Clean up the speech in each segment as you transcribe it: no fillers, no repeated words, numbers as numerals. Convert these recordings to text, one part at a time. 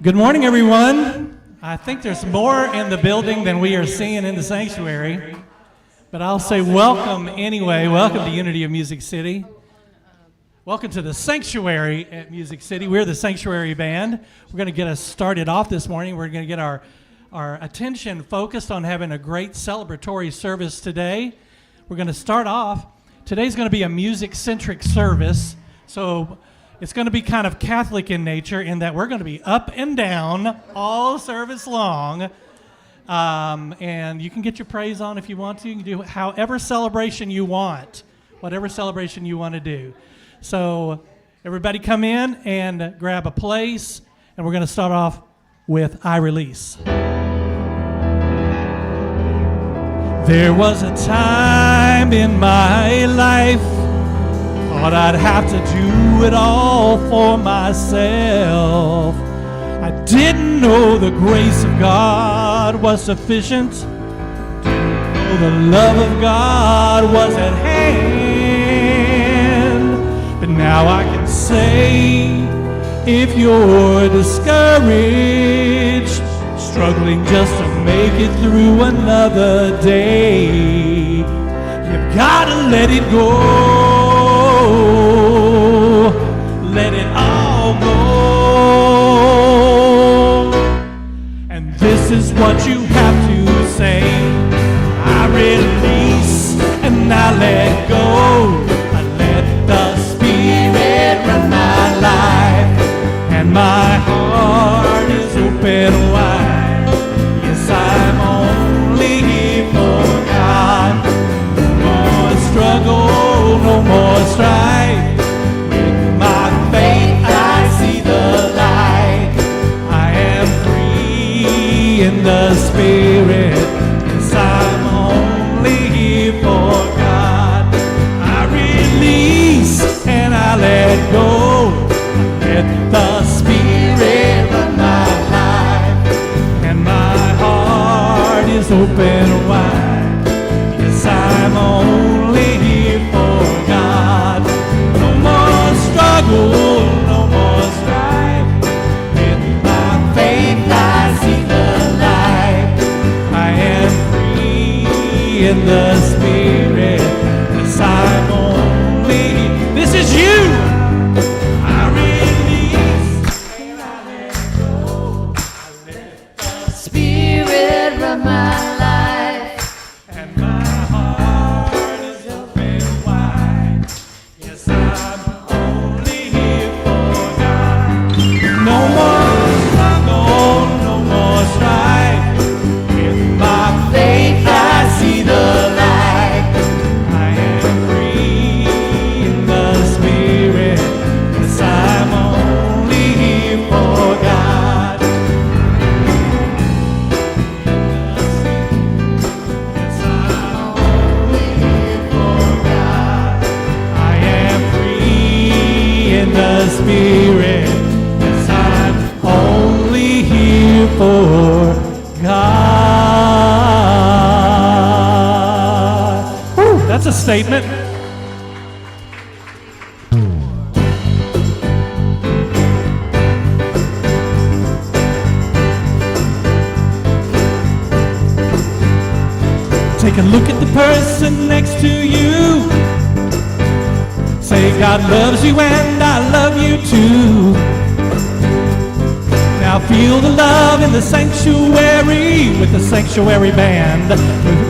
Good morning, everyone. I think there's more in the building than we are seeing in the sanctuary, but I'll say welcome anyway. Welcome to Unity of Music City. Welcome to the sanctuary at Music City. We're the Sanctuary Band. We're going to get us started off this morning. We're going to get our attention focused on having a great celebratory service today. We're going to start off. Today's going to be a music-centric service, so it's going to be kind of Catholic in nature in that we're going to be up and down all service long. And you can get your praise on if you want to. You can do however celebration you want, whatever celebration you want to do. So everybody come in and grab a place, and we're going to start off with I Release. There was a time in my life thought I'd have to do it all for myself. I didn't know the grace of God was sufficient. Didn't know the love of God was at hand. But now I can say, if you're discouraged, struggling just to make it through another day, you've gotta let it go. Let it all go. And this is what you have to say: I release and I let go. I let the Spirit run my life, and my heart is open wide. Yes, I'm only here for God. No more struggle, no more strife. In the Spirit, yes, I'm only here for God. I release and I let go. Let the Spirit run my life, and my heart is open wide. Yes, I'm only here for God. No more struggle, no more strife. In my faith I see the in the Spirit, yes, I'm only. This is you. I release and I let go. I let the Spirit run my life, and my heart is open wide. Yes, I'm only here for God. No more struggle, no more strife. In my faith I see the light. I am free in the Spirit. Yes, I'm only here for God. Yes, I'm only here for God. I am free in the Spirit. Yes, I'm only here for God. That's a statement. Take a look at the person next to you. Say, God loves you and I love you too. Now feel the love in the sanctuary with the Sanctuary Band.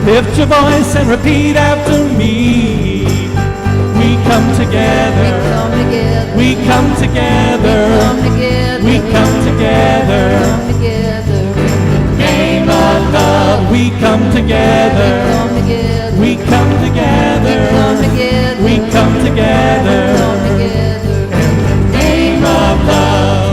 Lift your voice and repeat after me. We come together. We come together. We come together. In the name of love, we come together. We come together. We come together. In the name of love.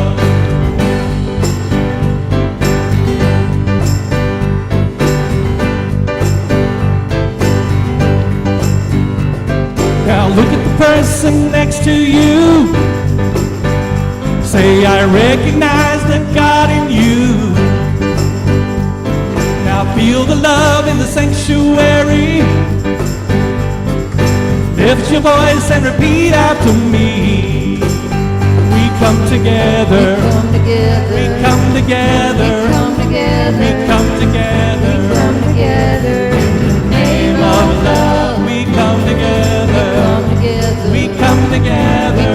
Now look at the person next to you. Say, I recognize the God in you. Now feel the love in the sanctuary. Lift your voice and repeat after me. We come together. We come together. We come together. In the name of love. We come together. We come together.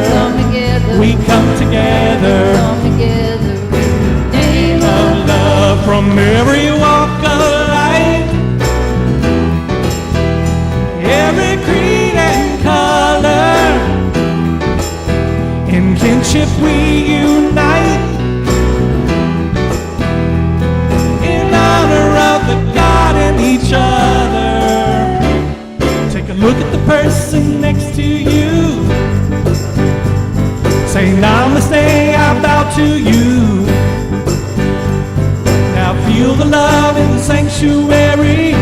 We come together. Name of love. From every walk of life, every creed and color, in kinship we unite, in honor of the God and each other. Take a look at the person next to you. Say namaste, I bow to you. Now feel the love in the sanctuary.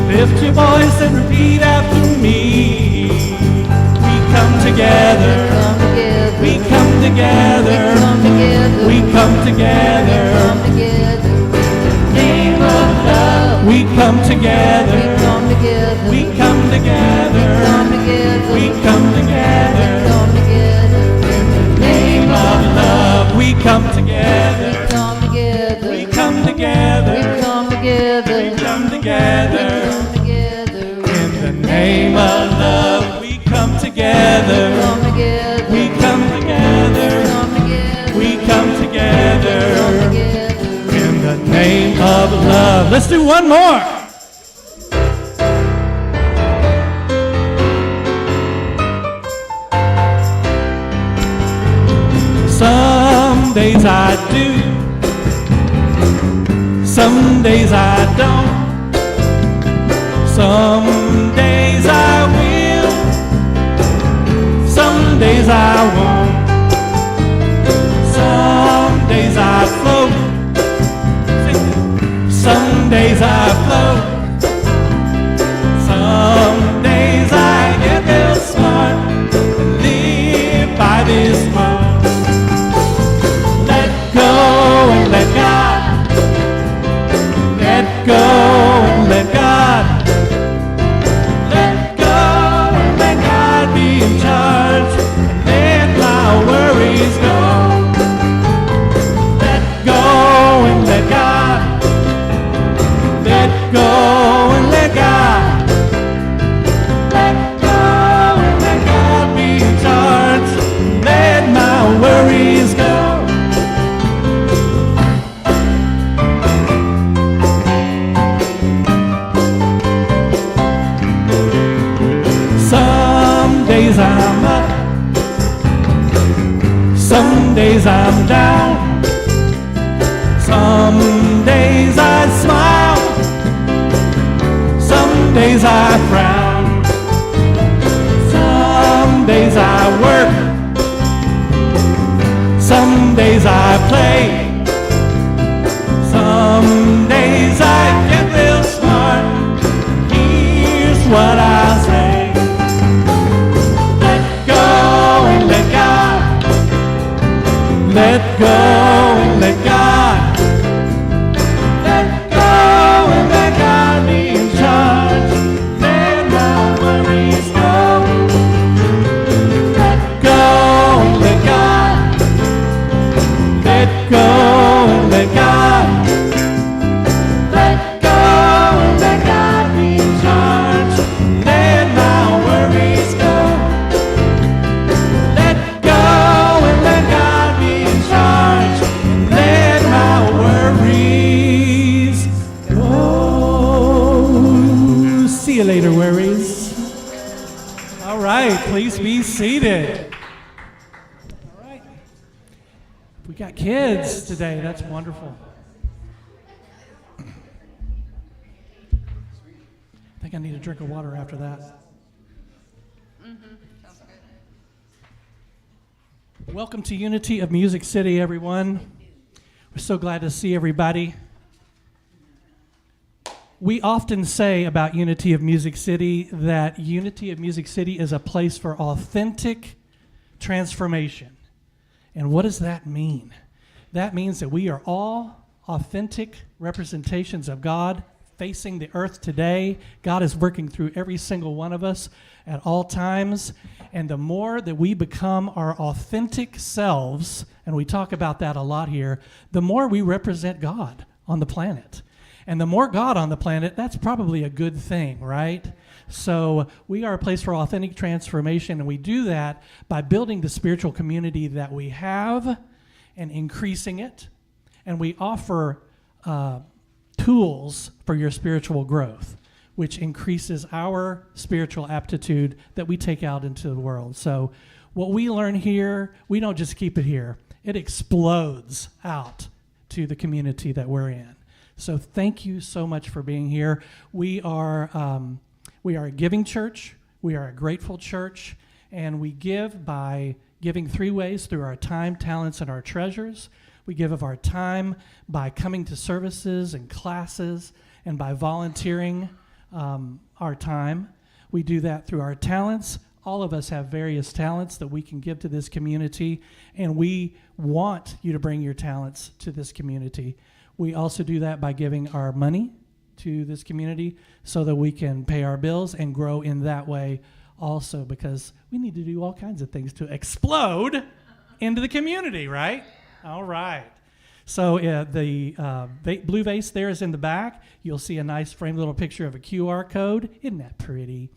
Lift your voice and repeat after me. We come together. We come together. We come together. Name of love. We come together. We come together. We come together. Name of love. We come together. We come together. We come together. In the name of love, we come together. We come together. We come together. In the name of love. Let's do one more. Some days I do. Some days I don't. Some days I will. Some days I won't. Some days I float. Some days I float. Some days I get real smart and live by this mode. Let go and let God. Let go and let God. Let go and let God be in charge. And let my worries go. Let go and let God. Let go and let God. Let go and let God be in charge. Let my worries go. Some days I'm up, some days I'm down, some days I smile, some days I frown, some days I work, some days I play, some days I get real smart. Here's what I say. Let go and let God. Let go and let God be in charge. Let my worries go. Let go and let God. Let go and let God. Let go and let God be in charge. Let my worries go. Let go and let God be in charge. Let my worries go. See you later, worries. All right, please be seated. All right. We got kids today. That's wonderful. I think I need a drink of water after that. Welcome to Unity of Music City, everyone. We're so glad to see everybody. We often say about Unity of Music City that Unity of Music City is a place for authentic transformation. And what does that mean? That means that we are all authentic representations of God facing the earth today. God is working through every single one of us at all times. And the more that we become our authentic selves and we talk about that a lot here, the more we represent God on the planet. And the more God on the planet, that's probably a good thing, right? So we are a place for authentic transformation, and we do that by building the spiritual community that we have and increasing it. And we offer tools for your spiritual growth, which increases our spiritual aptitude that we take out into the world. So what we learn here, we don't just keep it here. It explodes out to the community that we're in. So thank you so much for being here. We are a giving church. We are a grateful church. And we give by giving three ways: through our time, talents, and our treasures. We give of our time by coming to services and classes and by volunteering our time. We do that through our talents. All of us have various talents that we can give to this community, and we want you to bring your talents to this community. We also do that by giving our money to this community so that we can pay our bills and grow in that way also, because we need to do all kinds of things to explode into the community, right? All right. So the blue vase there is in the back. You'll see a nice framed little picture of a QR code. Isn't that pretty?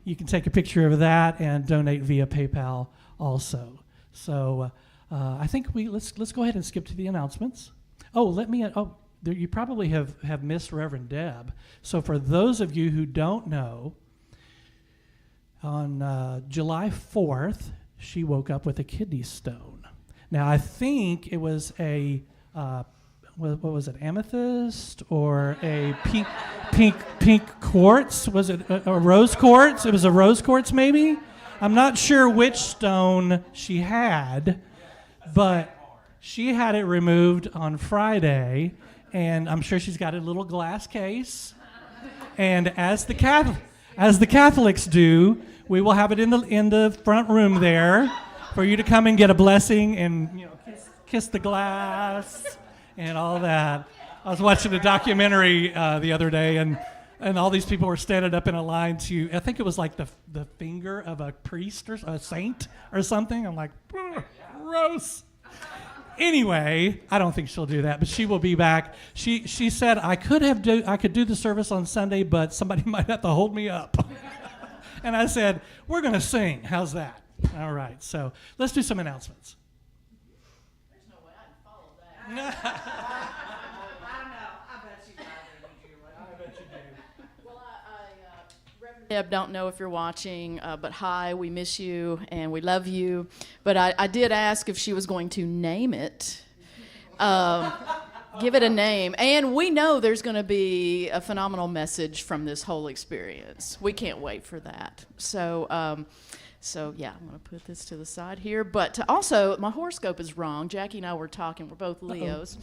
You can take a picture of that and donate via PayPal also. So I think let's go ahead and skip to the announcements. You probably have missed Reverend Deb. So for those of you who don't know, on July 4th, she woke up with a kidney stone. Now, I think it was what was it, amethyst or a pink quartz? Was it a rose quartz? It was a rose quartz, maybe? I'm not sure which stone she had, but she had it removed on Friday, and I'm sure she's got a little glass case. And as the Catholics do, we will have it in the front room there for you to come and get a blessing and kiss the glass and all that. I was watching a documentary the other day, and all these people were standing up in a line to, I think it was like the finger of a priest or a saint or something. I'm like, gross. Anyway, I don't think she'll do that, but she will be back. She said I could do the service on Sunday, but somebody might have to hold me up. And I said, we're going to sing. How's that? All right, so let's do some announcements. There's no way I can follow that. I know. I bet you do, Julie. I bet you do. Well, Reverend Deb, don't know if you're watching, but hi, we miss you and we love you. But I did ask if she was going to name it. Give it a name. And we know there's going to be a phenomenal message from this whole experience. We can't wait for that. So yeah, I'm going to put this to the side here. But also, my horoscope is wrong. Jackie and I were talking. We're both Leos.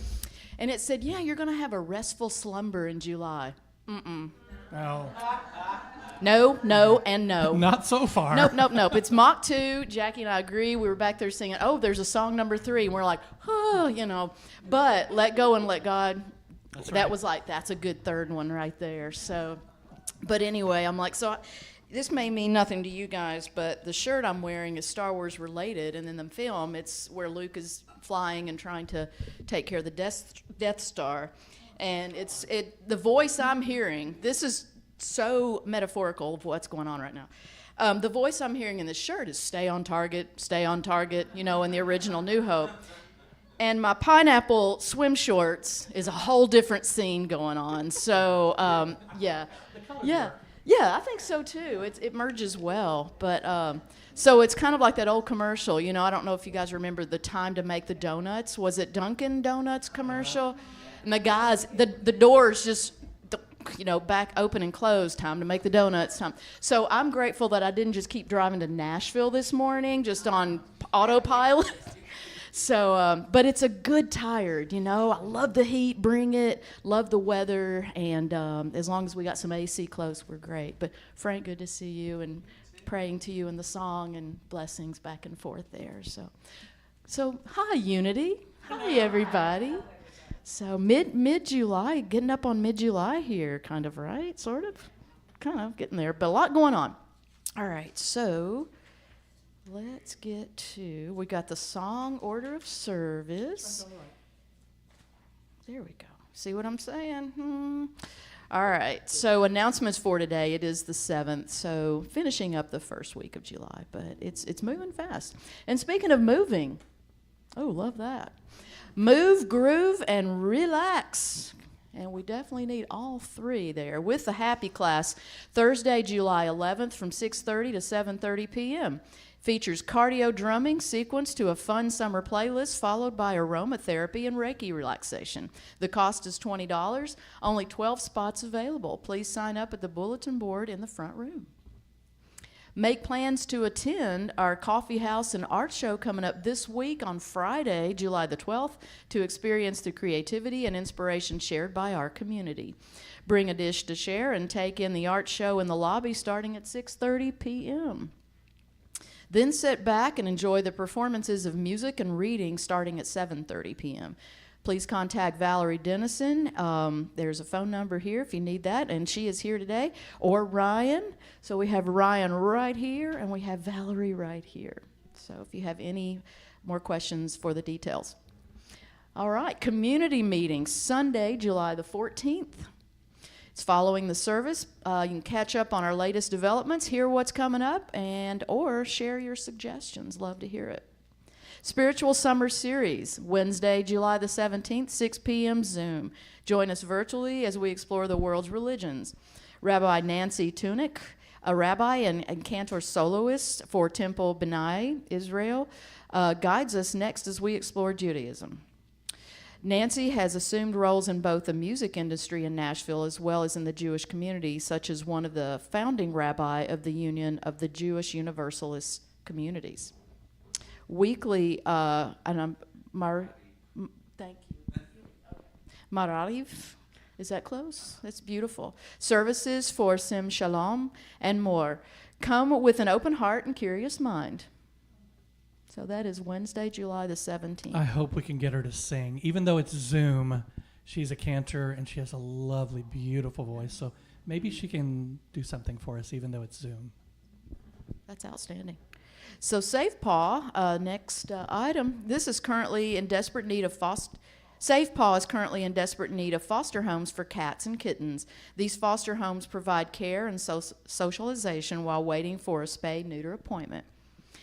And it said, yeah, you're going to have a restful slumber in July. Mm-mm. Oh. No, and no. Not so far. Nope. It's Mach 2. Jackie and I agree. We were back there singing, there's a song number 3. And we're like, But let go and let God. That's that right. was like, that's a good third one right there. So, but anyway, I'm like, this may mean nothing to you guys, but the shirt I'm wearing is Star Wars related, and in the film, it's where Luke is flying and trying to take care of the Death Star, and the voice I'm hearing. This is so metaphorical of what's going on right now. The voice I'm hearing in this shirt is "Stay on target," in the original New Hope. And my pineapple swim shorts is a whole different scene going on. So yeah. Yeah, I think so too. It merges well, but so it's kind of like that old commercial. I don't know if you guys remember the time to make the donuts. Was it Dunkin' Donuts commercial? And the guys, the doors just, back open and close. Time to make the donuts. Time. So I'm grateful that I didn't just keep driving to Nashville this morning, just on autopilot. So, but it's a good tired, I love the heat, bring it, love the weather, and as long as we got some AC close, we're great. But Frank, good to see you, and praying to you in the song, and blessings back and forth there. So hi, Unity. Hi, everybody. So mid-July, getting up on mid-July here, kind of, right? Sort of? Kind of getting there, but a lot going on. All right, so let's get to, we got the song order of service. There we go. See what I'm saying? All right, so announcements for today. It is the 7th, so finishing up the first week of July, but it's moving fast. And speaking of moving, oh, love that. Move, groove, and relax. And we definitely need all three there with the Happy Class, Thursday, July 11th from 6:30 to 7:30 p.m. Features cardio drumming sequenced to a fun summer playlist followed by aromatherapy and Reiki relaxation. The cost is $20. Only 12 spots available. Please sign up at the bulletin board in the front room. Make plans to attend our coffee house and art show coming up this week on Friday, July the 12th, to experience the creativity and inspiration shared by our community. Bring a dish to share and take in the art show in the lobby starting at 6:30 p.m. Then sit back and enjoy the performances of music and reading starting at 7:30 p.m. Please contact Valerie Dennison. There's a phone number here if you need that, and she is here today, or Ryan. So we have Ryan right here, and we have Valerie right here. So if you have any more questions for the details. All right, community meeting, Sunday, July the 14th. It's following the service. You can catch up on our latest developments, hear what's coming up, and or share your suggestions. Love to hear it. Spiritual Summer Series, Wednesday, July the 17th, 6 p.m. Zoom. Join us virtually as we explore the world's religions. Rabbi Nancy Tunick, a rabbi and cantor soloist for Temple B'nai, Israel, guides us next as we explore Judaism. Nancy has assumed roles in both the music industry in Nashville as well as in the Jewish community, such as one of the founding rabbi of the Union of the Jewish Universalist Communities. Weekly, thank you. Marariv, is that close? That's beautiful. Services for Sim Shalom and more. Come with an open heart and curious mind. So that is Wednesday, July the 17th. I hope we can get her to sing. Even though it's Zoom, she's a cantor and she has a lovely, beautiful voice. So maybe she can do something for us even though it's Zoom. That's outstanding. So Safe Paw, next item. This is currently in desperate need of Safe Paw is currently in desperate need of foster homes for cats and kittens. These foster homes provide care and socialization while waiting for a spay-neuter appointment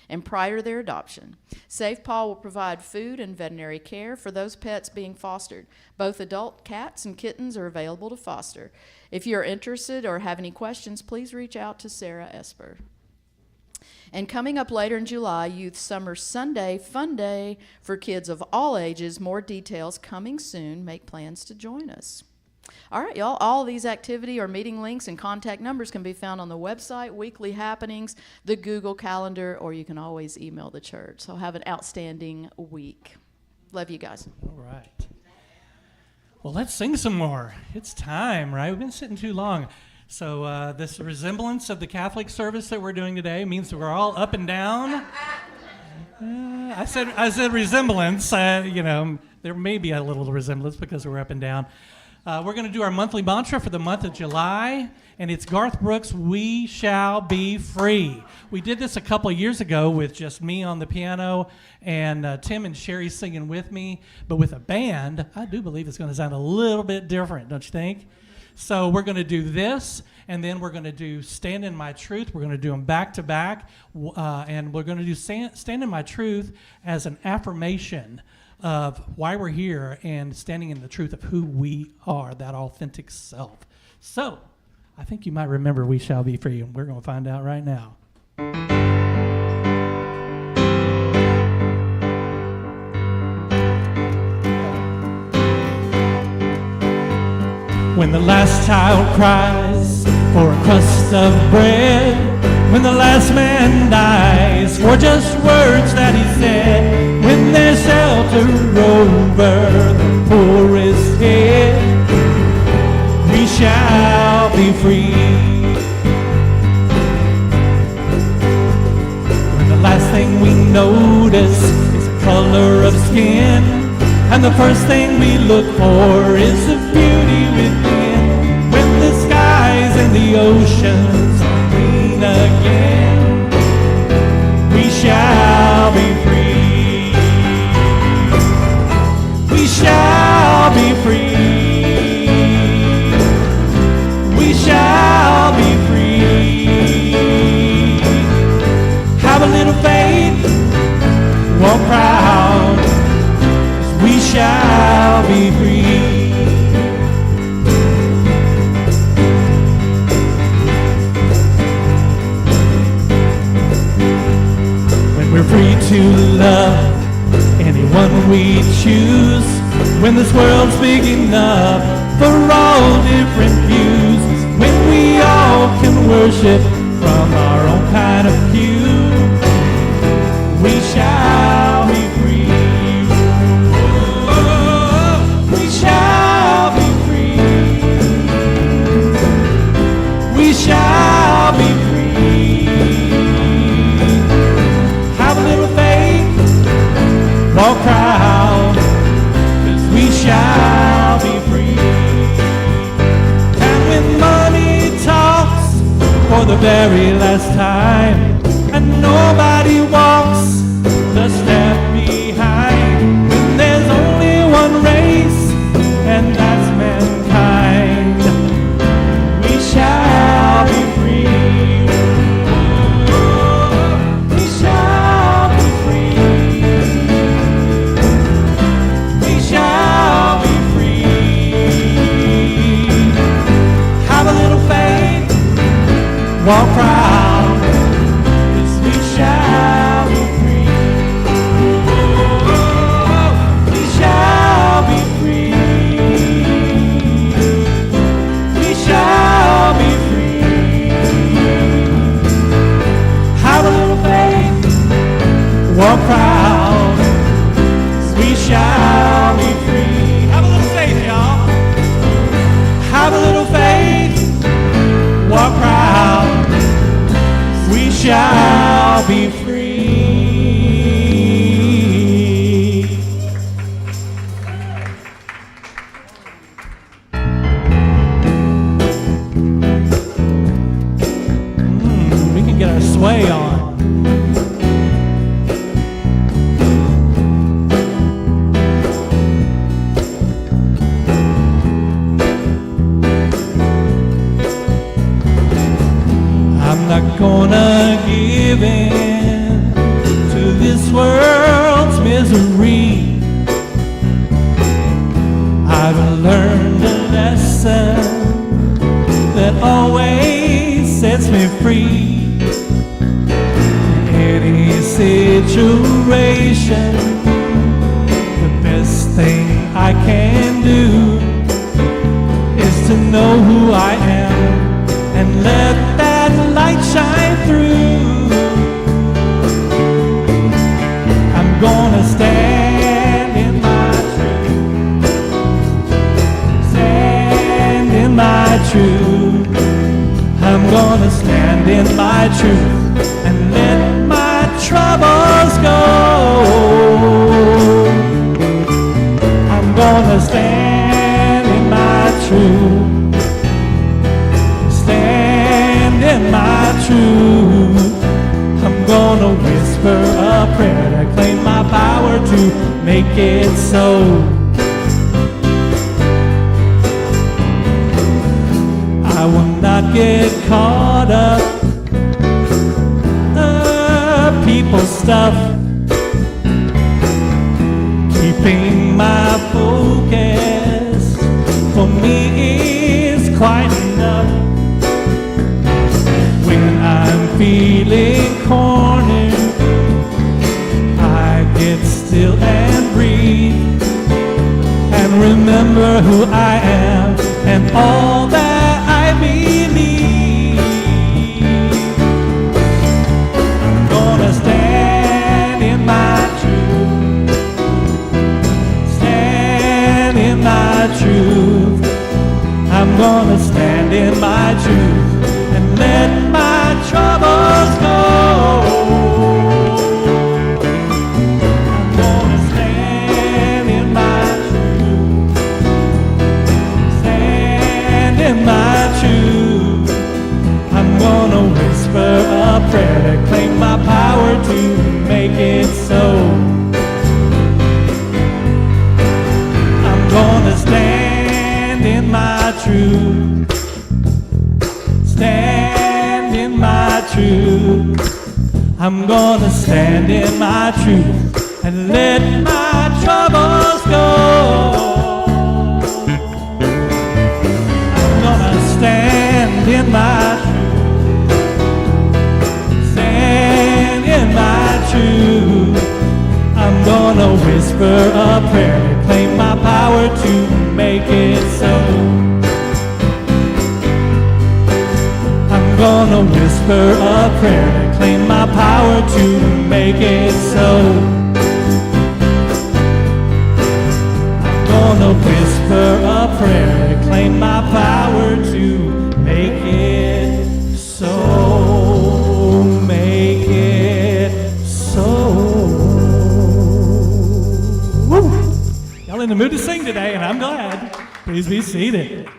and prior to their adoption. Safe Paw will provide food and veterinary care for those pets being fostered. Both adult cats and kittens are available to foster. If you are interested or have any questions, please reach out to Sarah Esper. And coming up later in July, Youth Summer Sunday Fun Day for kids of all ages. More details coming soon. Make plans to join us. All right, y'all, all of these activity or meeting links and contact numbers can be found on the website, weekly happenings, the Google Calendar, or you can always email the church. So have an outstanding week. Love you guys. All right. Well, let's sing some more. It's time, right? We've been sitting too long. So this resemblance of the Catholic service that we're doing today means that we're all up and down. I said resemblance. There may be a little resemblance because we're up and down. We're going to do our monthly mantra for the month of July, and it's Garth Brooks' We Shall Be Free. We did this a couple of years ago with just me on the piano and Tim and Sherry singing with me, but with a band, I do believe it's going to sound a little bit different, don't you think? So we're going to do this, and then we're going to do Stand in My Truth. We're going to do them back to back, and we're going to do Stand in My Truth as an affirmation of why we're here and standing in the truth of who we are, that authentic self. So I think you might remember We Shall Be Free, and we're going to find out right now. When the last child cries for a crust of bread, when the last man dies for just words that he said, when there's shelter over the poorest head, we shall be free. When the last thing we notice is the color of skin, and the first thing we look for is the beauty within. When the skies and the oceans are green again, we shall faith, walk proud, 'cause we shall be free. When we're free to love anyone we choose, when this world's big enough for all different views, when we all can worship from our own kind of pew, we shall be free. Oh, we shall be free. We shall be free. Have a little faith, walk proud, 'cause we shall be free. And when money talks for the very last time, and nobody walks the step behind, when there's only one race, and that's mankind, we shall be free. We shall be free. We shall be free. Have a little faith, walk proud, 'cause we shall be free. We shall be free. We shall be free. Have a little faith, walk proud, 'cause we shall be free. Have a little faith, y'all. Have a little faith, walk proud, we shall be free. We can get our sway on. I'm not gonna give in to this world's misery. I've learned a lesson that always sets me free. Any situation, the best thing I can do is to know who I am and let that light shine through. I'm gonna stand in my truth, stand in my truth. I'm gonna stand in my truth and let my troubles go. I'm gonna stand in my truth, in my truth. I'm gonna whisper a prayer to claim my power to make it so. I will not get caught up people's stuff. Keeping my focus for me is quite enough. When I'm feeling cornered, I get still and breathe and remember who I am and all that I believe. I'm gonna stand in my truth, stand in my truth. I'm gonna stand in my truth and let my troubles go. I'm gonna stand in my truth, stand in my truth. I'm gonna whisper a prayer to claim my power to make it so. I'm gonna stand in my truth, stand in my truth. I'm gonna stand in my truth and let my troubles go. I'm gonna stand in my truth, stand in my truth. I'm gonna whisper a prayer and claim my power to make it so. I'm gonna whisper a prayer and claim my power to make it so. I'm gonna whisper a prayer and claim my power to make it so. Make it so. Woo. Y'all in the mood to sing today, and I'm glad. Please be seated.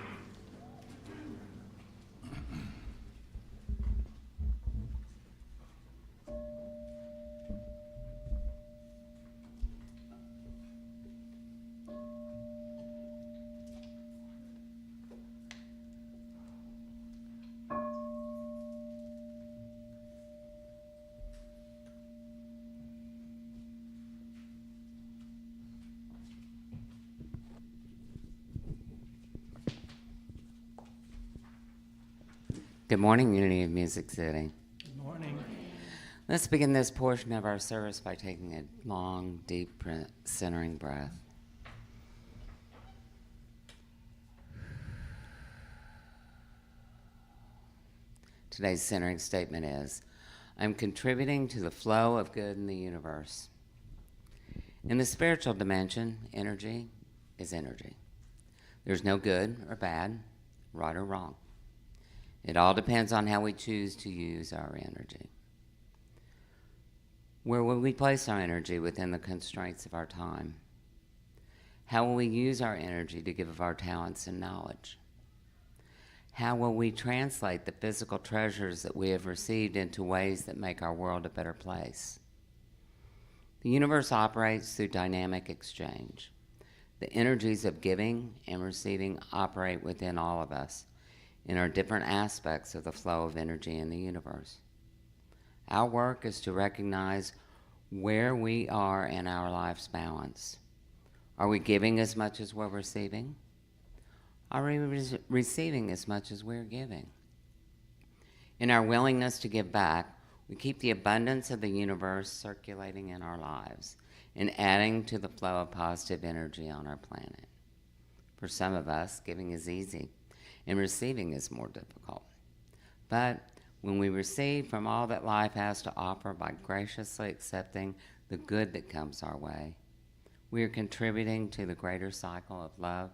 Good morning, Unity of Music City. Good morning. Let's begin this portion of our service by taking a long, deep, centering breath. Today's centering statement is, I'm contributing to the flow of good in the universe. In the spiritual dimension, energy is energy. There's no good or bad, right or wrong. It all depends on how we choose to use our energy. Where will we place our energy within the constraints of our time? How will we use our energy to give of our talents and knowledge? How will we translate the physical treasures that we have received into ways that make our world a better place? The universe operates through dynamic exchange. The energies of giving and receiving operate within all of us in our different aspects of the flow of energy in the universe. Our work is to recognize where we are in our life's balance. Are we giving as much as we're receiving? Are we receiving as much as we're giving? In our willingness to give back, we keep the abundance of the universe circulating in our lives and adding to the flow of positive energy on our planet. For some of us, giving is easy and receiving is more difficult. But when we receive from all that life has to offer by graciously accepting the good that comes our way, we are contributing to the greater cycle of love,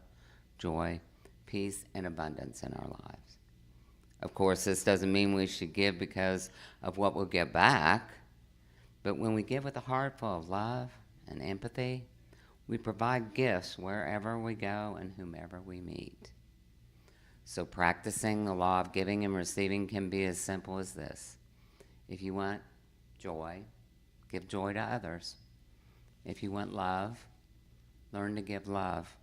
joy, peace, and abundance in our lives. Of course, this doesn't mean we should give because of what we'll get back, but when we give with a heart full of love and empathy, we provide gifts wherever we go and whomever we meet. So practicing the law of giving and receiving can be as simple as this. If you want joy, give joy to others. If you want love, learn to give love.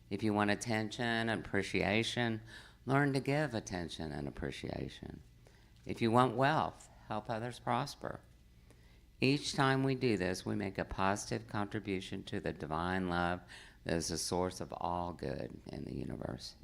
If you want attention and appreciation, learn to give attention and appreciation. If you want wealth, help others prosper. Each time we do this, we make a positive contribution to the divine love that is the source of all good in the universe.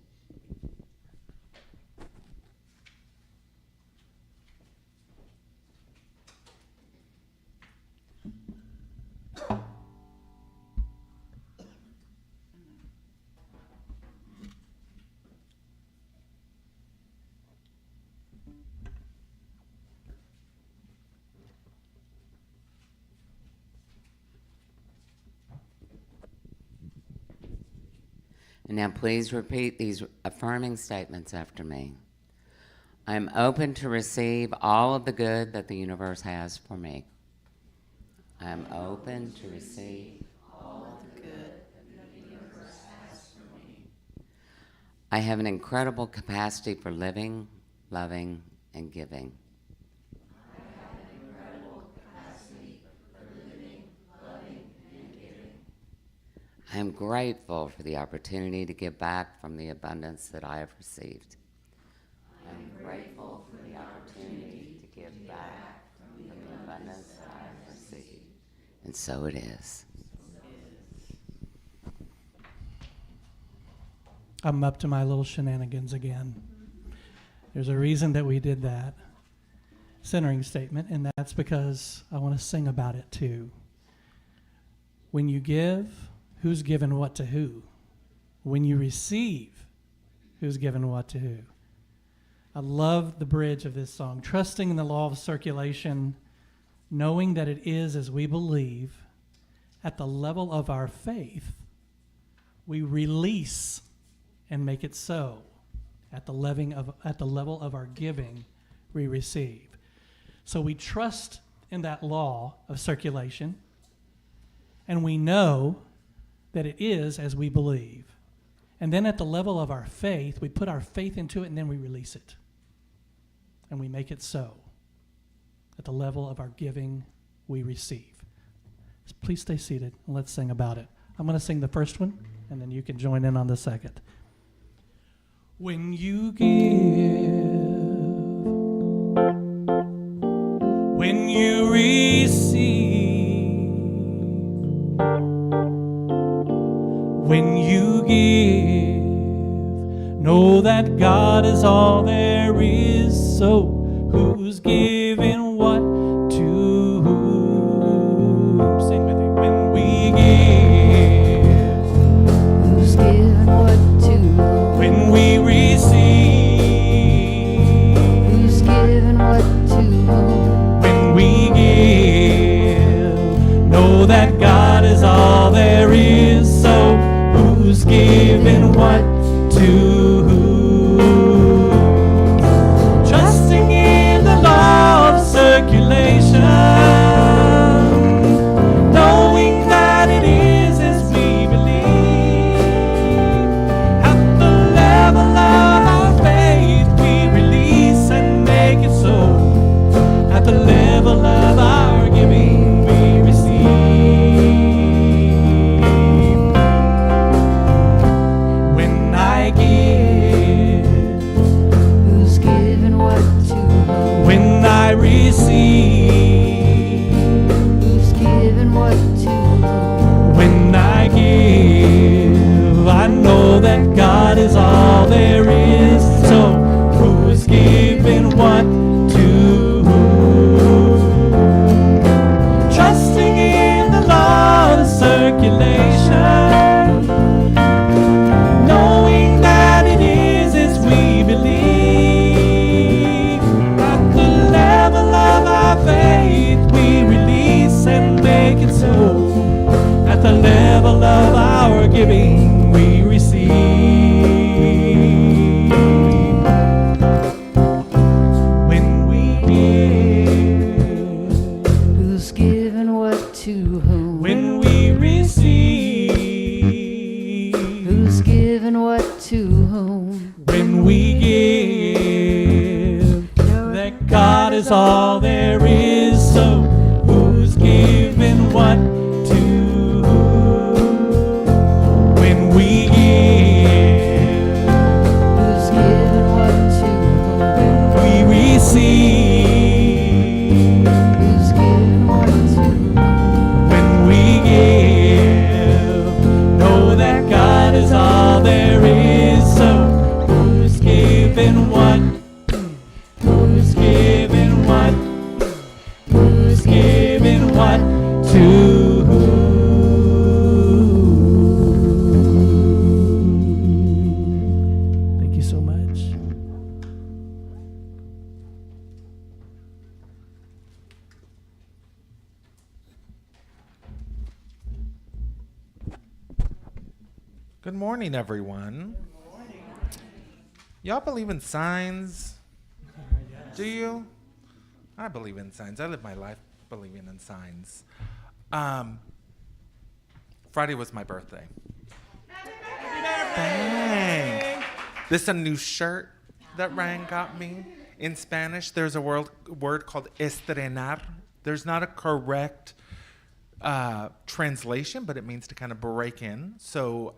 And now please repeat these affirming statements after me. I am open to receive all of the good that the universe has for me. I am open to receive all of the good that the universe has for me. I have an incredible capacity for living, loving, and giving. I have an incredible capacity for living, loving, and giving. I am grateful for the opportunity to give back from the abundance that I have received. I am grateful for the opportunity to give back from the And so it is. I'm up to my little shenanigans again. There's a reason that we did that centering statement, and that's because I want to sing about it too. When you give, who's given what to who? When you receive, who's given what to who? I love the bridge of this song. Trusting in the law of circulation, knowing that it is as we believe, at the level of our faith, we release and make it so. At the level of our giving, we receive. So we trust in that law of circulation, and we know that it is as we believe. And then at the level of our faith, we put our faith into it, and then we release it. And we make it so. At the level of our giving, we receive. So please stay seated, and let's sing about it. I'm going to sing the first one, and then you can join in on the second. When you give, when you receive, when you give, know that God is all there is. So who's giving what to whom? Sing with me. When we give, Who's given what to whom? when we receive, Who's given what to whom? when we give, know that God is all there is. So who's giving what to whom? Trusting in the law of circulation, knowing that it is as we believe. At the level of our faith, we release and make it so. At the level of our giving, we receive. When I give, Who's given what to whom? when I receive, Who's given what to whom? when I give, I know that God is all there is. So who's giving what to whom? Trusting in the law of circulation, knowing that it is as we believe. At the level of our faith, we release and make it so. At the level of our giving, we receive. When we give, Who's given what to whom? when we receive, Who's given what to whom? when we give, that God is all there is. So who's giving what to whom? When we give, Who's given what to whom? we receive. Who's given what to whom? When we give, know that God is all there is. So who's giving what? Who's giving what? Who's giving what to whom? Thank you so much. Good morning, everyone. Y'all believe in signs? Do you? I believe in signs. I live my life believing in signs. Friday was my birthday. Dang. This is a new shirt that Ryan got me. In Spanish, there's a word called estrenar. There's not a correct translation, but it means to kind of break in. So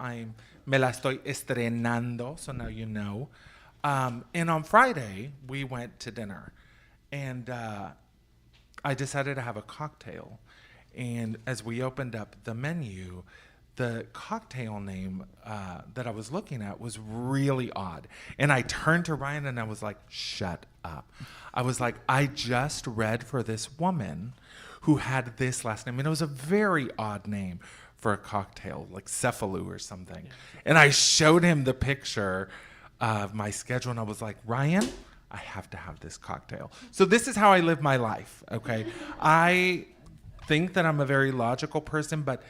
me la estoy estrenando, so now you know. And on Friday, we went to dinner, and I decided to have a cocktail. And as we opened up the menu, the cocktail name that I was looking at was really odd. And I turned to Ryan and I was like, shut up. I was like, I just read for this woman who had this last name. And it was a very odd name for a cocktail, like Cephalou or something. And I showed him the picture of my schedule and I was like, Ryan, I have to have this cocktail. So this is how I live my life, okay? I think that I'm a very logical person, but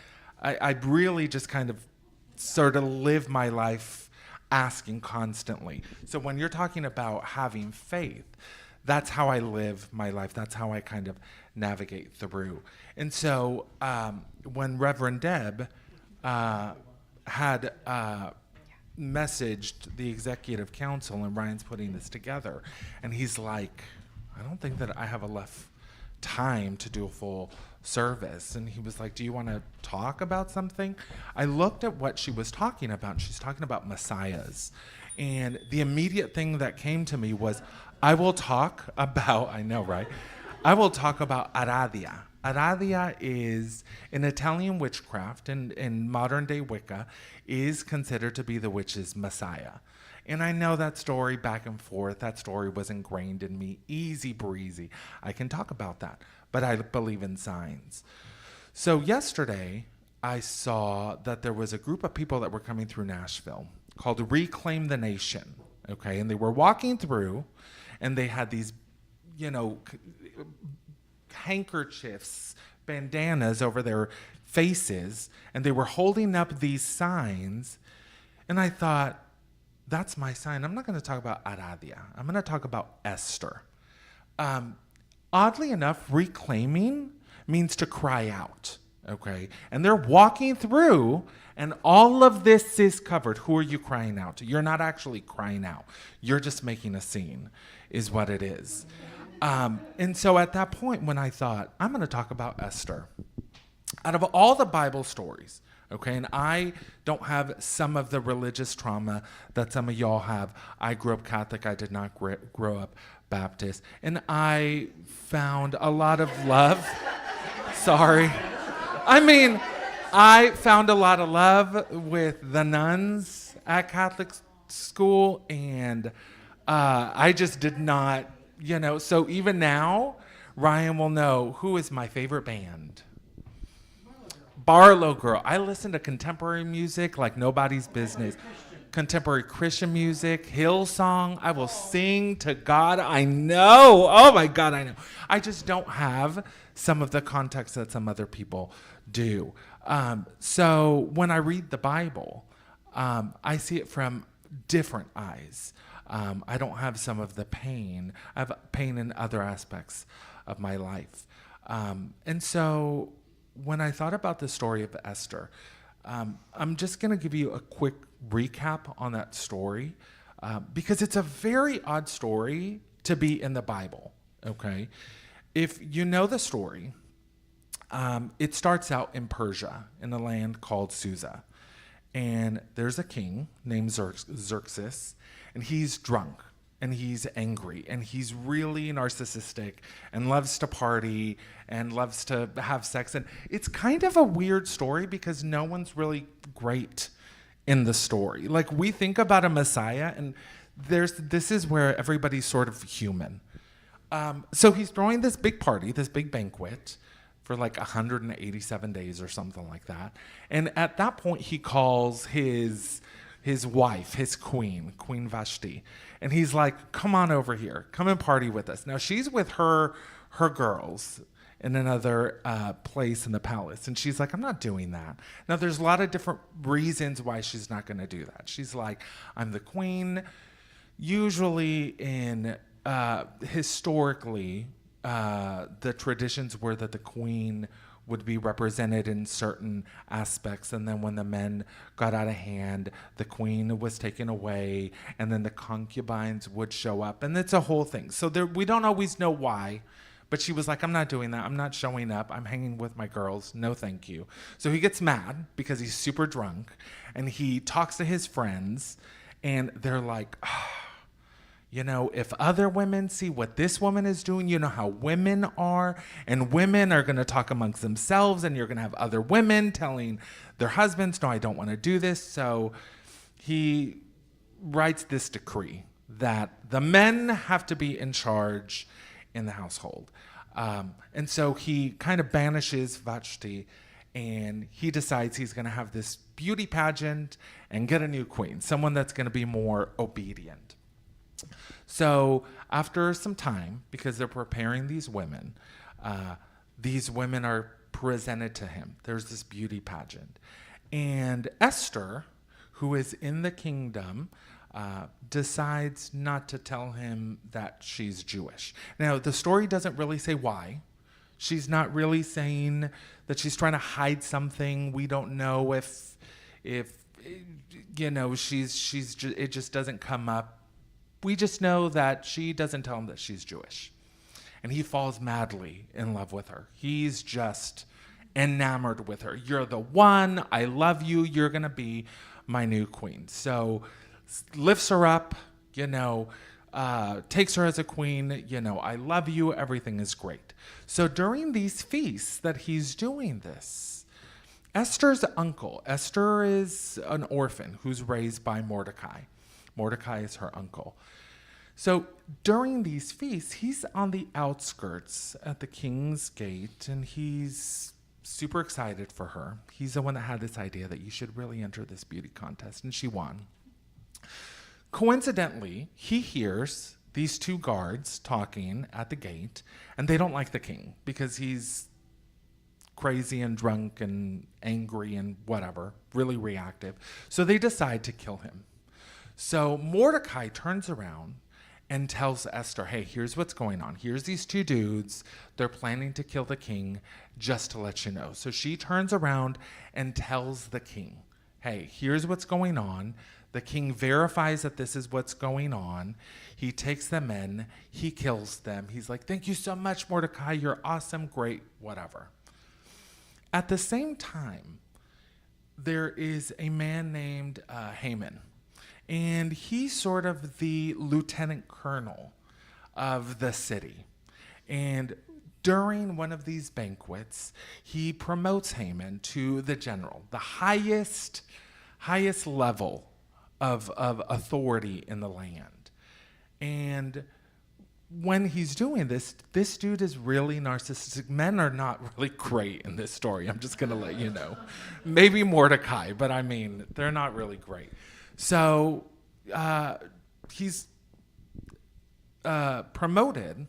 I really just kind of sort of live my life asking constantly. So when you're talking about having faith, that's how I live my life. That's how I kind of navigate through. And so when Reverend Deb had messaged the executive council and Ryan's putting this together, and he's like, I don't think that I have enough time to do a full service. And he was like, do you want to talk about something? I looked at what she was talking about, and she's talking about messiahs. And the immediate thing that came to me was, I will talk about, I know, right? I will talk about Aradia. Aradia is an Italian witchcraft, and in modern day Wicca is considered to be the witch's messiah. And I know that story back and forth. That story was ingrained in me, easy breezy. I can talk about that, but I believe in signs. So yesterday, I saw that there was a group of people that were coming through Nashville called Reclaim the Nation, okay? And they were walking through, and they had these, handkerchiefs, bandanas over their faces, and they were holding up these signs. And I thought, that's my sign. I'm not going to talk about Aradia. I'm going to talk about Esther. Oddly enough, reclaiming means to cry out, okay? And they're walking through, and all of this is covered. Who are you crying out to? You're not actually crying out. You're just making a scene, is what it is. And so at that point, when I thought, I'm going to talk about Esther, out of all the Bible stories, okay, and I don't have some of the religious trauma that some of y'all have. I grew up Catholic. I did not grow up Baptist. And I found a lot of love. Sorry. I found a lot of love with the nuns at Catholic school, and I just did not, so even now, Ryan will know who is my favorite band. Barlow Girl. I listen to contemporary music like nobody's business. Contemporary Christian music, Hillsong. I will sing to God. I know. Oh my God, I know. I just don't have some of the context that some other people do. So when I read the Bible, I see it from different eyes. I don't have some of the pain. I have pain in other aspects of my life. And so when I thought about the story of Esther, I'm just going to give you a quick recap on that story because it's a very odd story to be in the Bible, okay? If you know the story, it starts out in Persia, in a land called Susa. And there's a king named Xerxes, and he's drunk, and he's angry, and he's really narcissistic, and loves to party, and loves to have sex. And it's kind of a weird story because no one's really great in the story. Like, we think about a Messiah, and this is where everybody's sort of human. So he's throwing this big party, this big banquet, for like 187 days or something like that. And at that point, he calls his wife, his queen Vashti. And he's like, come on over here. Come and party with us. Now, she's with her girls in another place in the palace. And she's like, I'm not doing that. Now, there's a lot of different reasons why she's not going to do that. She's like, I'm the queen. Usually historically, the traditions were that the queen would be represented in certain aspects, and then when the men got out of hand, the queen was taken away, and then the concubines would show up, and it's a whole thing. So we don't always know why, but she was like, I'm not doing that. I'm not showing up. I'm hanging with my girls. No, thank you. So he gets mad because he's super drunk, and he talks to his friends, and they're like, if other women see what this woman is doing, you know how women are, and women are going to talk amongst themselves, and you're going to have other women telling their husbands, no, I don't want to do this. So he writes this decree that the men have to be in charge in the household. And so he kind of banishes Vashti, and he decides he's going to have this beauty pageant and get a new queen, someone that's going to be more obedient. So after some time, because they're preparing these women are presented to him. There's this beauty pageant. And Esther, who is in the kingdom, decides not to tell him that she's Jewish. Now, the story doesn't really say why. She's not really saying that she's trying to hide something. We don't know if she's it just doesn't come up. We just know that she doesn't tell him that she's Jewish. And he falls madly in love with her. He's just enamored with her. You're the one. I love you. You're going to be my new queen. So lifts her up, takes her as a queen. I love you. Everything is great. So during these feasts that he's doing this, Esther's uncle, Esther is an orphan who's raised by Mordecai. Mordecai is her uncle. So during these feasts, he's on the outskirts at the king's gate, and he's super excited for her. He's the one that had this idea that you should really enter this beauty contest, and she won. Coincidentally, he hears these two guards talking at the gate, and they don't like the king because he's crazy and drunk and angry and whatever, really reactive. So they decide to kill him. So Mordecai turns around and tells Esther, hey, here's what's going on. Here's these two dudes. They're planning to kill the king, just to let you know. So she turns around and tells the king, hey, here's what's going on. The king verifies that this is what's going on. He takes them in. He kills them. He's like, thank you so much, Mordecai. You're awesome, great, whatever. At the same time, there is a man named Haman. And he's sort of the lieutenant colonel of the city. And during one of these banquets, he promotes Haman to the general, the highest level of authority in the land. And when he's doing this dude is really narcissistic. Men are not really great in this story. I'm just going to let you know. Maybe Mordecai, but I mean, they're not really great. So he's promoted,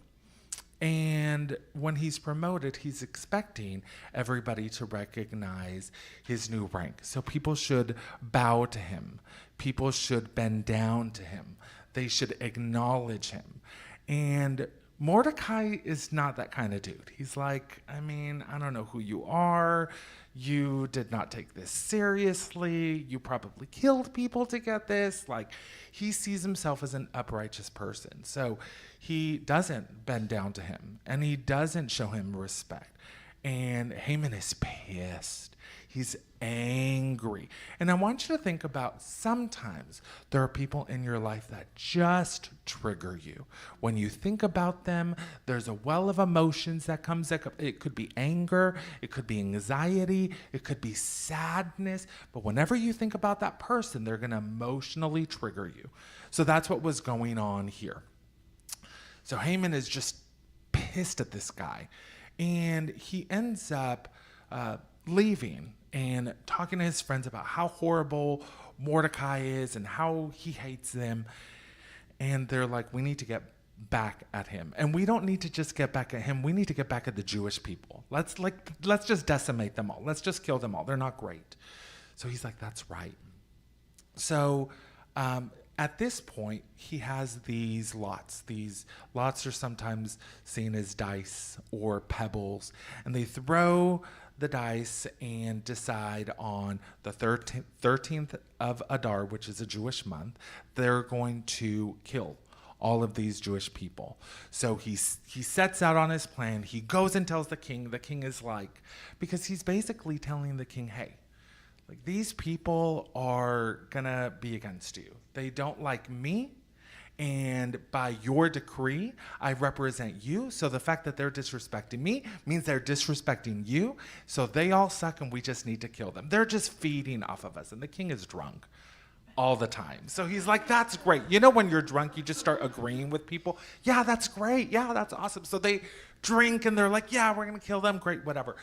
and when he's promoted, he's expecting everybody to recognize his new rank. So people should bow to him. People should bend down to him. They should acknowledge him. And Mordecai is not that kind of dude. He's like, I mean, I don't know who you are. You did not take this seriously. You probably killed people to get this. Like, he sees himself as an uprighteous person. So he doesn't bend down to him, and he doesn't show him respect. And Haman is pissed. He's angry. And I want you to think about, sometimes there are people in your life that just trigger you. When you think about them, there's a well of emotions that comes up. It could be anger, it could be anxiety, it could be sadness. But whenever you think about that person, they're going to emotionally trigger you. So that's what was going on here. So Haman is just pissed at this guy. And he ends up leaving and talking to his friends about how horrible Mordecai is and how he hates them. And they're like, we need to get back at him. And we don't need to just get back at him. We need to get back at the Jewish people. Let's just decimate them all. Let's just kill them all. They're not great. So he's like, that's right. So at this point, he has these lots. These lots are sometimes seen as dice or pebbles. And they throw the dice and decide on the 13th of Adar, which is a Jewish month, they're going to kill all of these Jewish people. So he sets out on his plan. He goes and tells the king. The king is like, because he's basically telling the king, hey, like, these people are gonna be against you. They don't like me, And by your decree, I represent you. So the fact that they're disrespecting me means they're disrespecting you. So they all suck and we just need to kill them. They're just feeding off of us. And the king is drunk all the time. So he's like, that's great. You know, when you're drunk, you just start agreeing with people. Yeah, that's great. Yeah, that's awesome. So they drink and they're like, yeah, we're going to kill them. Great, whatever.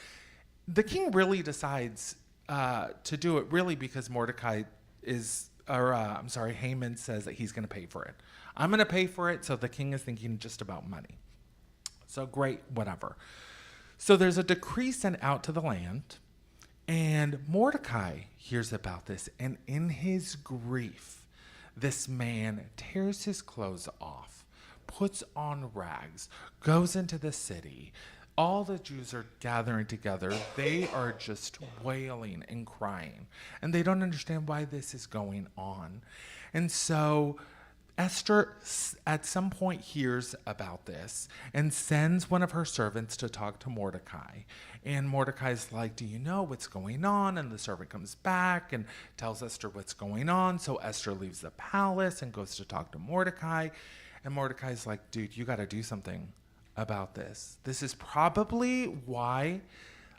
The king really decides to do it really because Haman says that he's going to pay for it. I'm going to pay for it, so the king is thinking just about money. So great, whatever. So there's a decree sent out to the land, and Mordecai hears about this, and in his grief, this man tears his clothes off, puts on rags, goes into the city. All the Jews are gathering together. They are just wailing and crying, and they don't understand why this is going on. And so Esther at some point hears about this and sends one of her servants to talk to Mordecai. And Mordecai's like, do you know what's going on? And the servant comes back and tells Esther what's going on. So Esther leaves the palace and goes to talk to Mordecai. And Mordecai's like, dude, you got to do something about this. This is probably why,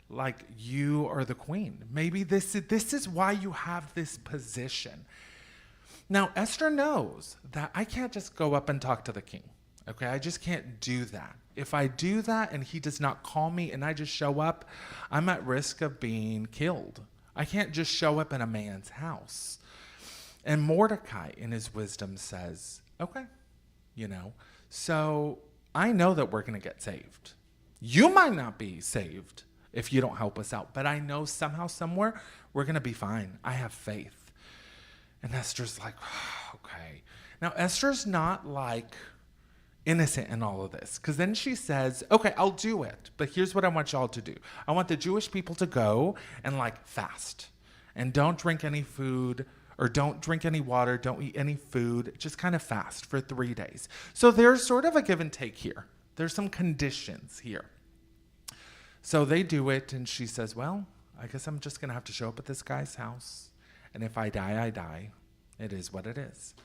like, you are the queen. Maybe this is why you have this position. Now, Esther knows that I can't just go up and talk to the king. Okay, I just can't do that. If I do that and he does not call me and I just show up, I'm at risk of being killed. I can't just show up in a man's house. And Mordecai, in his wisdom, says, okay, so I know that we're going to get saved. You might not be saved if you don't help us out, but I know somehow, somewhere, we're going to be fine. I have faith. And Esther's like, oh, okay. Now, Esther's not like innocent in all of this, because then she says, okay, I'll do it, but here's what I want y'all to do. I want the Jewish people to go and fast and don't drink any food or don't drink any water, don't eat any food, just kind of fast for 3 days. So there's sort of a give and take here. There's some conditions here. So they do it, and she says, well, I guess I'm just going to have to show up at this guy's house, and if I die, I die. It is what it is.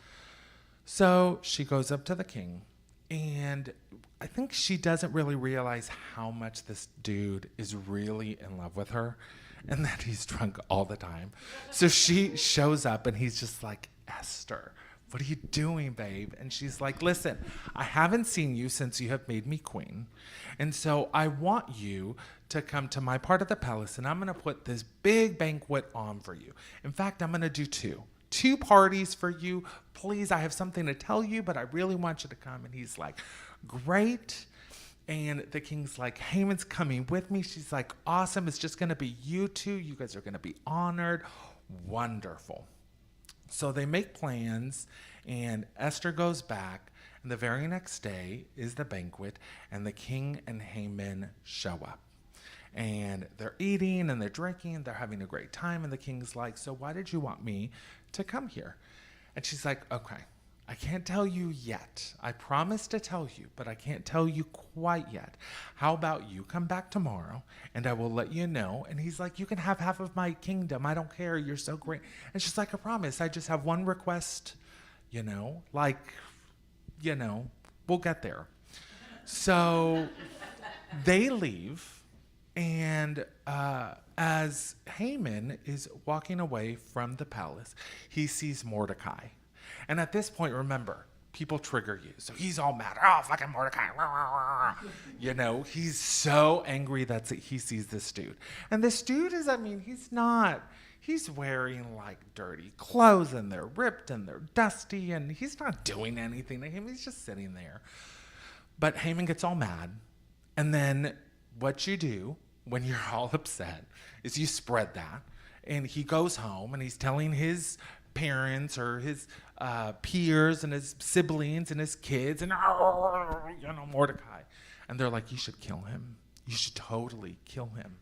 So she goes up to the king, and I think she doesn't really realize how much this dude is really in love with her and that he's drunk all the time. So she shows up, and he's just like, Esther, what are you doing, babe? And she's like, listen, I haven't seen you since you have made me queen. And so I want you to come to my part of the palace, and I'm going to put this big banquet on for you. In fact, I'm going to do two parties for you. Please, I have something to tell you, but I really want you to come. And he's like, great. And the king's like, Haman's coming with me. She's like, awesome. It's just going to be you two. You guys are going to be honored. Wonderful. So they make plans, and Esther goes back, and the very next day is the banquet, and the king and Haman show up. And they're eating, and they're drinking, and they're having a great time, and the king's like, so why did you want me to come here? And she's like, okay, I can't tell you yet. I promised to tell you, but I can't tell you quite yet. How about you come back tomorrow, and I will let you know. And he's like, you can have half of my kingdom. I don't care. You're so great. And she's like, I promise. I just have one request, we'll get there. So they leave, and as Haman is walking away from the palace, he sees Mordecai. And at this point, remember, people trigger you. So he's all mad. Oh, fucking Mordecai. He's so angry that he sees this dude. And this dude is, he's wearing dirty clothes, and they're ripped and they're dusty, and he's not doing anything to him. He's just sitting there. But Haman gets all mad. And then what you do when you're all upset is you spread that. And he goes home, and he's telling his parents or his peers and his siblings and his kids and Mordecai, and they're like, you should kill him. You should totally kill him.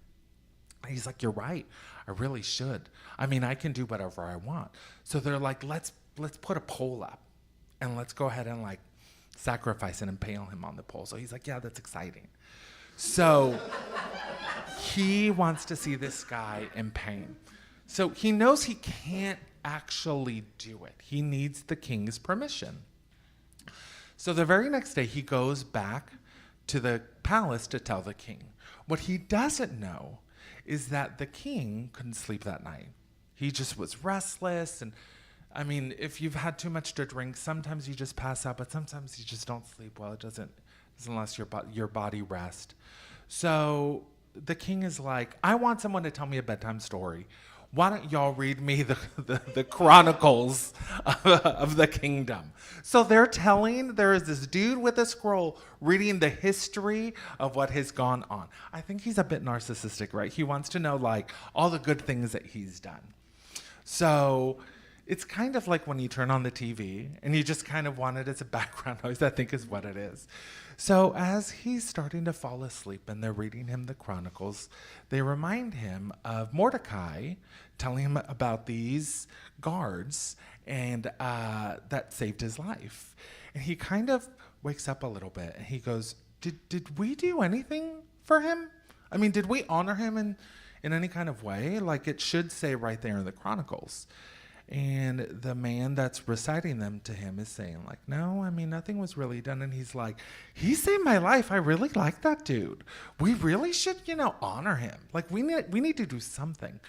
And he's like, you're right, I really should. I can do whatever I want. So they're like, let's put a pole up, and let's go ahead and sacrifice and impale him on the pole. So he's like, yeah, that's exciting. So he wants to see this guy in pain. So he knows he can't actually do it. He needs the king's permission. So the very next day, he goes back to the palace to tell the king. What he doesn't know is that the king couldn't sleep that night. He just was restless. And I mean, if you've had too much to drink, sometimes you just pass out, but sometimes you just don't sleep well. It doesn't unless your body rests. So the king is like, I want someone to tell me a bedtime story. Why don't y'all read me the chronicles of the kingdom? So there is this dude with a scroll reading the history of what has gone on. I think he's a bit narcissistic, right? He wants to know like all the good things that he's done. So it's kind of like when you turn on the TV and you just kind of want it as a background noise, I think is what it is. So as he's starting to fall asleep and they're reading him the chronicles, they remind him of Mordecai telling him about these guards and that saved his life. And he kind of wakes up a little bit and he goes, did we do anything for him? I mean, did we honor him in any kind of way? Like it should say right there in the chronicles. And the man that's reciting them to him is saying like, no, I mean, nothing was really done. And he's like, he saved my life. I really like that dude. We really should, honor him. Like we need to do something.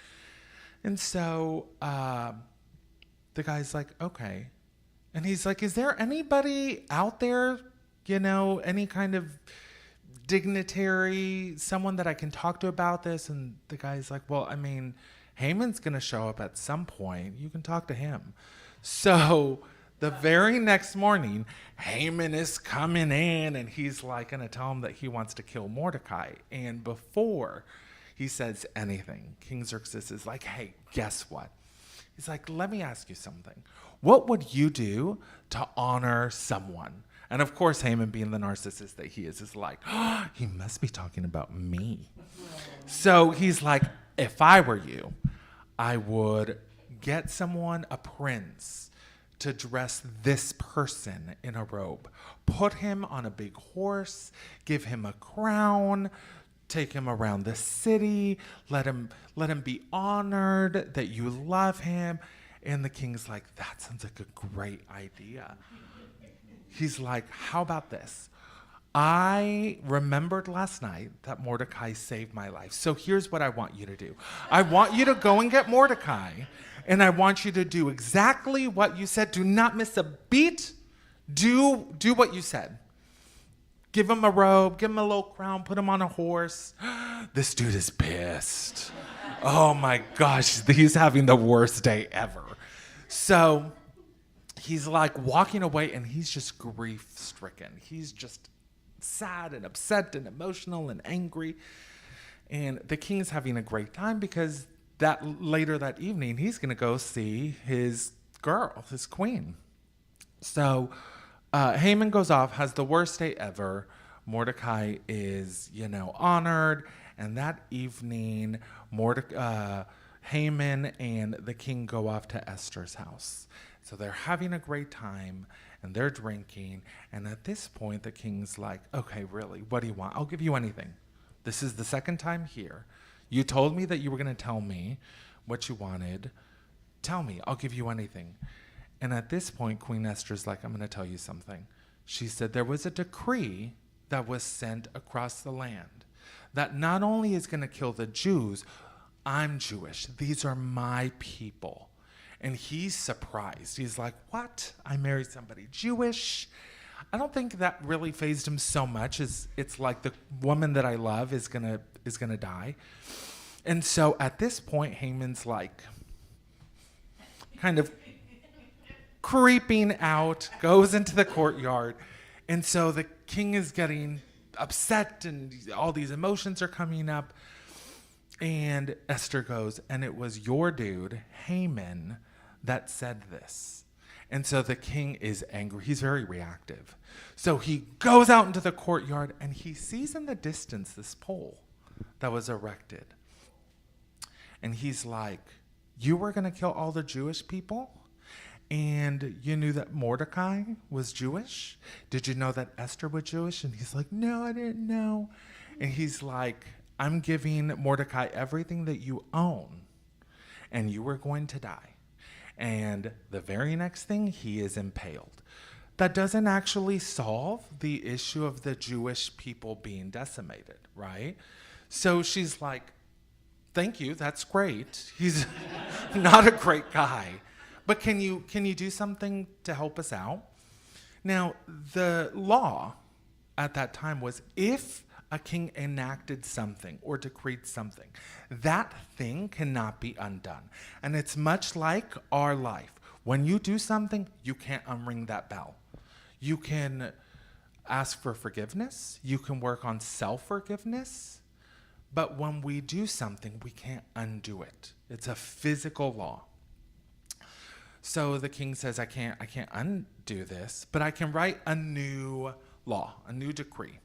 And so the guy's like, okay. And he's like, is there anybody out there, any kind of dignitary, someone that I can talk to about this? And the guy's like, well, I mean, Haman's going to show up at some point. You can talk to him. So the very next morning, Haman is coming in and he's like going to tell him that he wants to kill Mordecai. And before he says anything, King Xerxes is like, hey, guess what? He's like, let me ask you something. What would you do to honor someone? And of course, Haman, being the narcissist that he is like, oh, he must be talking about me. So he's like, if I were you, I would get someone, a prince, to dress this person in a robe. Put him on a big horse, give him a crown, take him around the city, let him be honored that you love him. And the king's like, that sounds like a great idea. He's like, how about this? I remembered last night that Mordecai saved my life. So here's what I want you to do. I want you to go and get Mordecai, and I want you to do exactly what you said. Do not miss a beat. Do what you said. Give him a robe, give him a little crown, put him on a horse. This dude is pissed. Oh my gosh, he's having the worst day ever. So he's like walking away, and he's just grief-stricken. He's just sad and upset and emotional and angry. And the king is having a great time because later that evening, he's going to go see his girl, his queen. So Haman goes off, has the worst day ever. Mordecai is, honored. And that evening, Haman and the king go off to Esther's house. So they're having a great time, and they're drinking. And at this point, the king's like, okay, really, what do you want? I'll give you anything. This is the second time here. You told me that you were going to tell me what you wanted. Tell me, I'll give you anything. And at this point, Queen Esther's like, I'm going to tell you something. She said there was a decree that was sent across the land that not only is going to kill the Jews, I'm Jewish. These are my people. And he's surprised. He's like, what? I married somebody Jewish? I don't think that really fazed him so much as it's like the woman that I love is gonna die. And so at this point, Haman's like kind of creeping out, goes into the courtyard. And so the king is getting upset and all these emotions are coming up. And Esther goes, and it was your dude, Haman, that said this. And so the king is angry. He's very reactive. So he goes out into the courtyard and he sees in the distance this pole that was erected. And he's like, you were going to kill all the Jewish people? And you knew that Mordecai was Jewish? Did you know that Esther was Jewish? And he's like, no, I didn't know. And he's like, I'm giving Mordecai everything that you own, and you were going to die. And the very next thing, he is impaled. that doesn't actually solve the issue of the Jewish people being decimated, right? So she's like, thank you, that's great. He's not a great guy. But can you do something to help us out? Now, the law at that time was if a king enacted something or decreed something, that thing cannot be undone. And it's much like our life. When you do something, you can't unring that bell. You can ask for forgiveness. You can work on self-forgiveness. But when we do something, we can't undo it. It's a physical law. So the king says, I can't undo this, but I can write a new law, a new decree,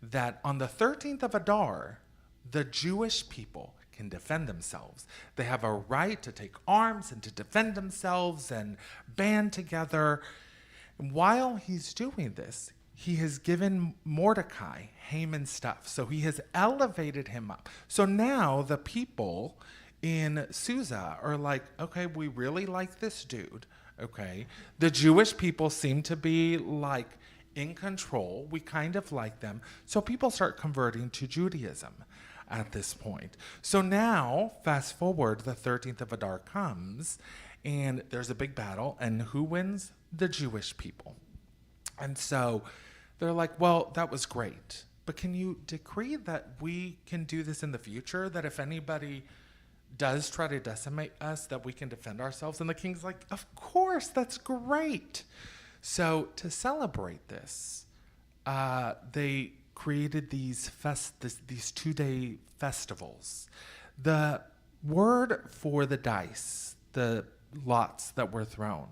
that on the 13th of Adar, the Jewish people can defend themselves. They have a right to take arms and to defend themselves and band together. And while he's doing this, he has given Mordecai Haman's stuff. So he has elevated him up. So now the people in Susa are like, okay, we really like this dude. Okay. The Jewish people seem to be like in control. We kind of like them. So people start converting to Judaism at this point. So now, fast forward, the 13th of Adar comes, and there's a big battle, and who wins? The Jewish people. And so they're like, well, that was great, but can you decree that we can do this in the future, that if anybody does try to decimate us, that we can defend ourselves? And the king's like, of course, that's great. So to celebrate this, they created these 2-day festivals. The word for the dice, the lots that were thrown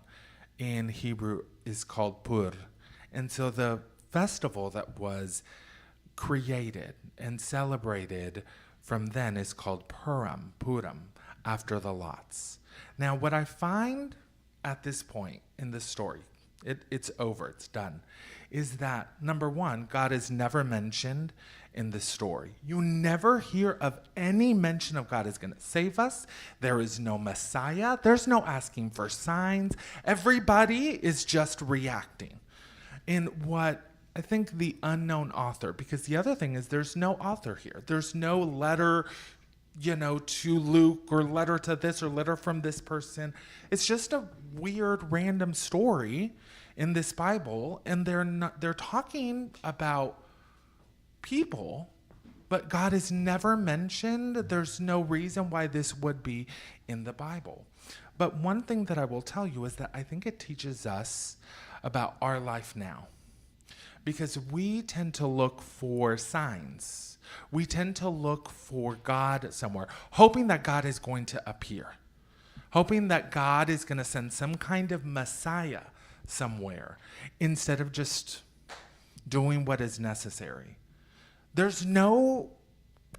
in Hebrew, is called pur. And so the festival that was created and celebrated from then is called Purim, after the lots. Now, what I find at this point in the story, it's over, it's done, is that, number one, God is never mentioned in the story. You never hear of any mention of God is going to save us. There is no Messiah. There's no asking for signs. Everybody is just reacting. And what I think the unknown author, because the other thing is there's no author here. There's no letter, to Luke, or letter to this, or letter from this person. It's just a weird random story in this Bible, and they're talking about people, but God is never mentioned. There's no reason why this would be in the Bible. But one thing that I will tell you is that I think it teaches us about our life now, because we tend to look for signs. We tend to look for God somewhere, hoping that God is going to appear, hoping that God is going to send some kind of Messiah somewhere, instead of just doing what is necessary. There's no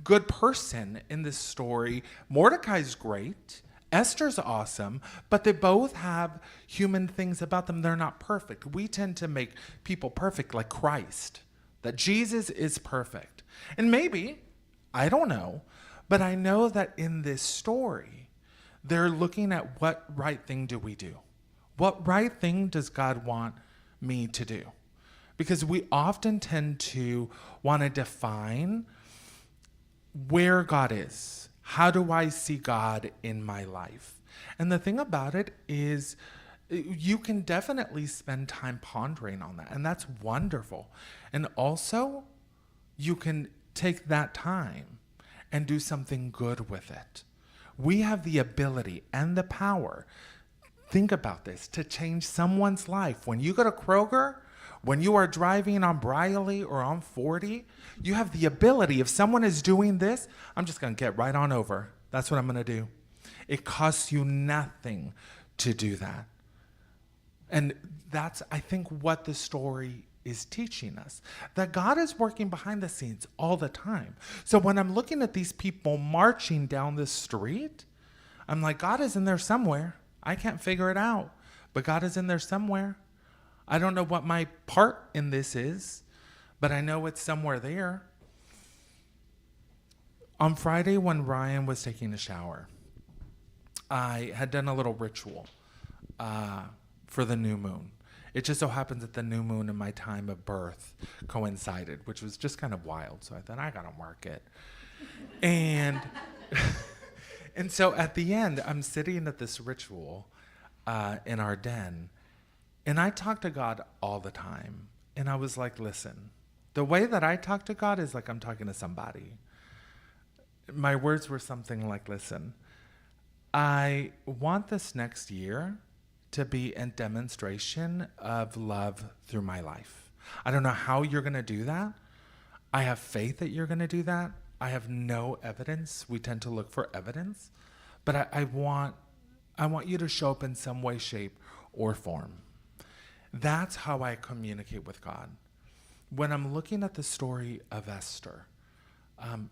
good person in this story. Mordecai's great. Esther's awesome, but they both have human things about them. They're not perfect. We tend to make people perfect, like Christ, that Jesus is perfect. And maybe, I don't know, but I know that in this story, they're looking at what right thing do we do? What right thing does God want me to do? Because we often tend to want to define where God is. How do I see God in my life? And the thing about it is, you can definitely spend time pondering on that, and that's wonderful. And also, you can take that time and do something good with it. We have the ability and the power, think about this, to change someone's life. When you go to Kroger, when you are driving on Briley or on 40, you have the ability, if someone is doing this, I'm just going to get right on over. That's what I'm going to do. It costs you nothing to do that. And that's, I think, what the story is teaching us, that God is working behind the scenes all the time. So when I'm looking at these people marching down the street, I'm like, God is in there somewhere. I can't figure it out, but God is in there somewhere. I don't know what my part in this is, but I know it's somewhere there. On Friday, when Ryan was taking a shower, I had done a little ritual for the new moon. It just so happens that the new moon and my time of birth coincided, which was just kind of wild. So I thought, I gotta mark it. And and so at the end, I'm sitting at this ritual in our den, and I talk to God all the time. And I was like, listen, the way that I talk to God is like I'm talking to somebody. My words were something like, listen, I want this next year to be a demonstration of love through my life. I don't know how you're going to do that. I have faith that you're going to do that. I have no evidence. We tend to look for evidence. But I want you to show up in some way, shape, or form. That's how I communicate with God. When I'm looking at the story of Esther,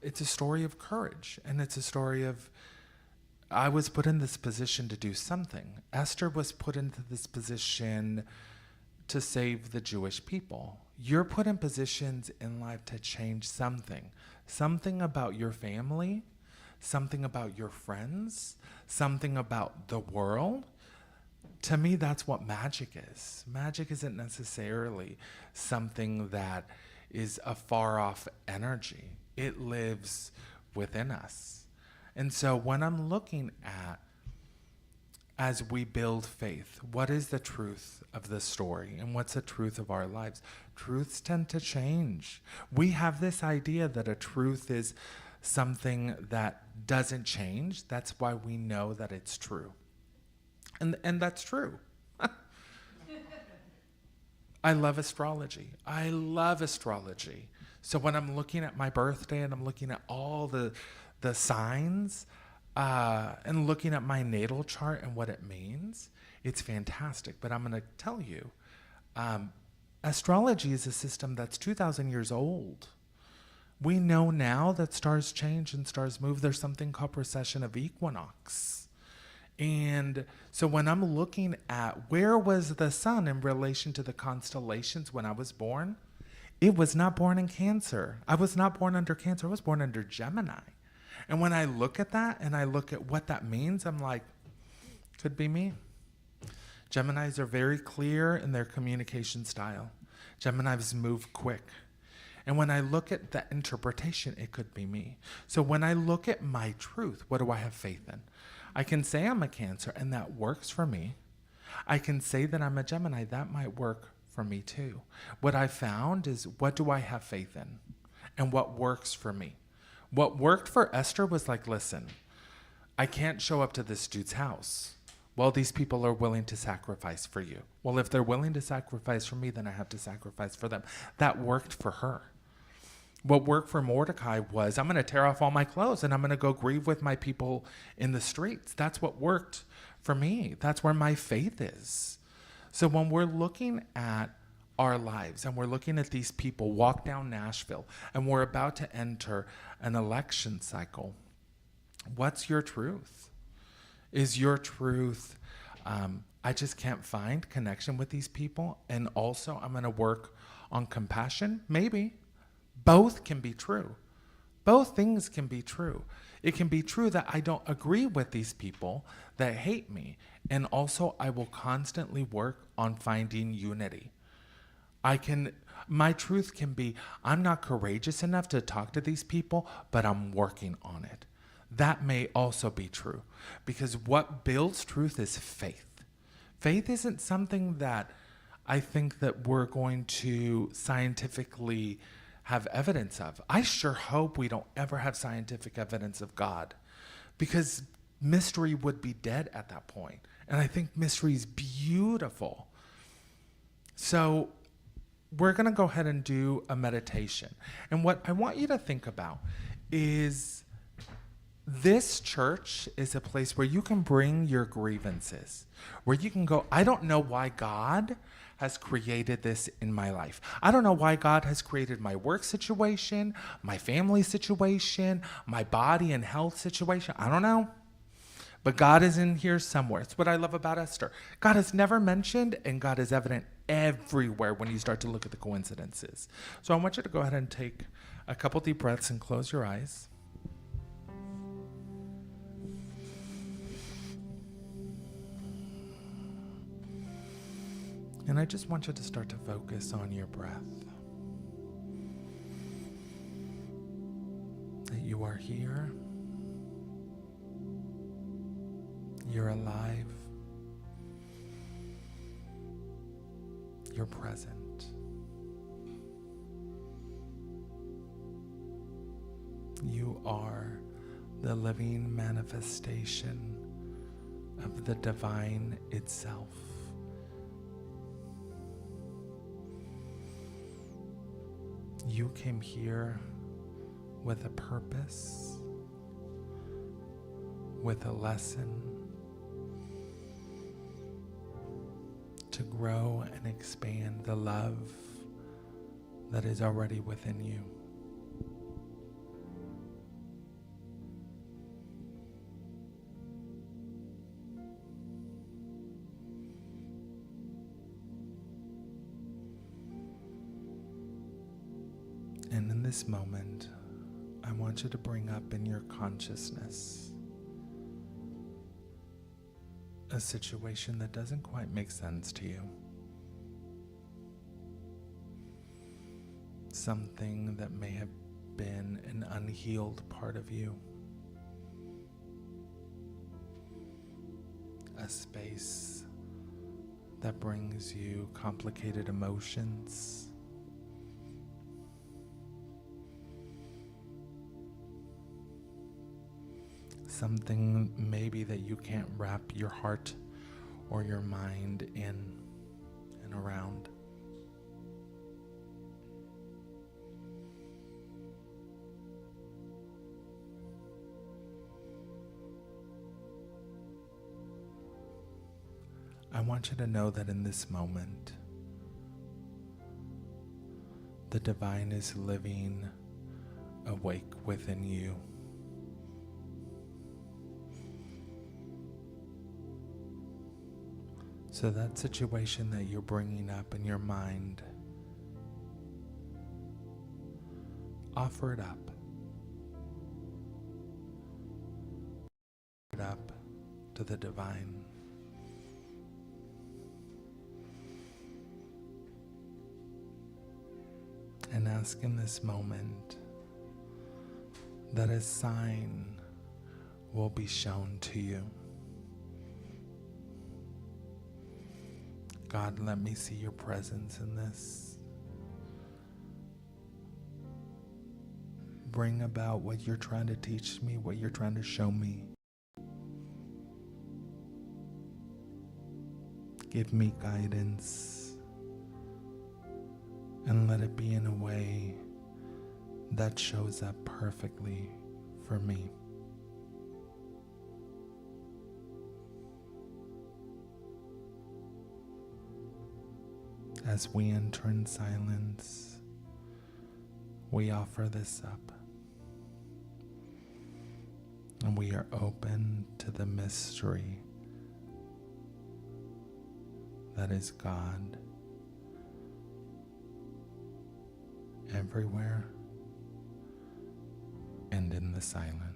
it's a story of courage, and it's a story of I was put in this position to do something. Esther was put into this position to save the Jewish people. You're put in positions in life to change something about your family, something about your friends, something about the world. To me, that's what magic is. Magic isn't necessarily something that is a far-off energy. It lives within us. And so when I'm looking at, as we build faith, what is the truth of the story and what's the truth of our lives? Truths tend to change. We have this idea that a truth is something that doesn't change. That's why we know that it's true. And that's true. I love astrology. So when I'm looking at my birthday and I'm looking at all the signs and looking at my natal chart and what it means, it's fantastic. But I'm going to tell you, astrology is a system that's 2,000 years old. We know now that stars change and stars move. There's something called precession of equinox. And so when I'm looking at where was the sun in relation to the constellations when I was born, it was not born in Cancer. I was not born under Cancer. I was born under Gemini. And when I look at that and I look at what that means, I'm like, could be me. Geminis are very clear in their communication style. Geminis move quick. And when I look at the interpretation, it could be me. So when I look at my truth, what do I have faith in? I can say I'm a Cancer, and that works for me. I can say that I'm a Gemini. That might work for me too. What I found is, what do I have faith in? And what works for me? What worked for Esther was like, listen, I can't show up to this dude's house. Well, these people are willing to sacrifice for you. Well, if they're willing to sacrifice for me, then I have to sacrifice for them. That worked for her. What worked for Mordecai was, I'm going to tear off all my clothes and I'm going to go grieve with my people in the streets. That's what worked for me. That's where my faith is. So when we're looking at our lives and we're looking at these people walk down Nashville and we're about to enter an election cycle, what's your truth? Is your truth, I just can't find connection with these people, and also I'm going to work on compassion? Maybe. Both can be true. Both things can be true. It can be true that I don't agree with these people that hate me, and also I will constantly work on finding unity. My truth can be, I'm not courageous enough to talk to these people, but I'm working on it. That may also be true, because what builds truth is faith. Faith isn't something that I think that we're going to scientifically have evidence of. I sure hope we don't ever have scientific evidence of God, because mystery would be dead at that point. And I think mystery is beautiful. So we're going to go ahead and do a meditation. And what I want you to think about is, this church is a place where you can bring your grievances, where you can go, I don't know why God has created this in my life. I don't know why God has created my work situation, my family situation, my body and health situation. I don't know. But God is in here somewhere. It's what I love about Esther. God is never mentioned, and God is evident everywhere when you start to look at the coincidences. So I want you to go ahead and take a couple deep breaths and close your eyes. And I just want you to start to focus on your breath. That you are here. You're alive. You're present. You are the living manifestation of the divine itself. You came here with a purpose, with a lesson, to grow and expand the love that is already within you. And in this moment, I want you to bring up in your consciousness a situation that doesn't quite make sense to you. Something that may have been an unhealed part of you. A space that brings you complicated emotions. Something maybe that you can't wrap your heart or your mind in and around. I want you to know that in this moment, the divine is living awake within you. So that situation that you're bringing up in your mind, offer it up. Offer it up to the divine. And ask in this moment that a sign will be shown to you. God, let me see your presence in this. Bring about what you're trying to teach me, what you're trying to show me. Give me guidance, and let it be in a way that shows up perfectly for me. As we enter in silence, we offer this up. And we are open to the mystery that is God everywhere and in the silence.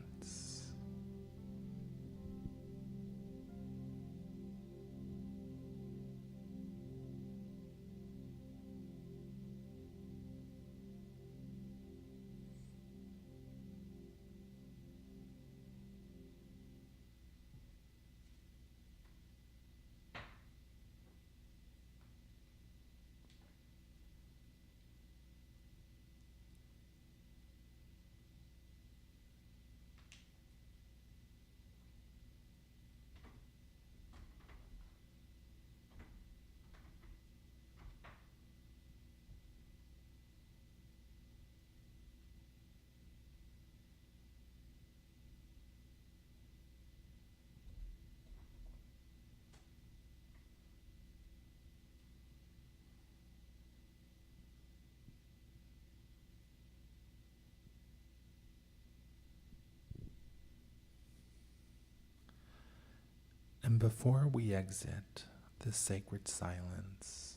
And before we exit this sacred silence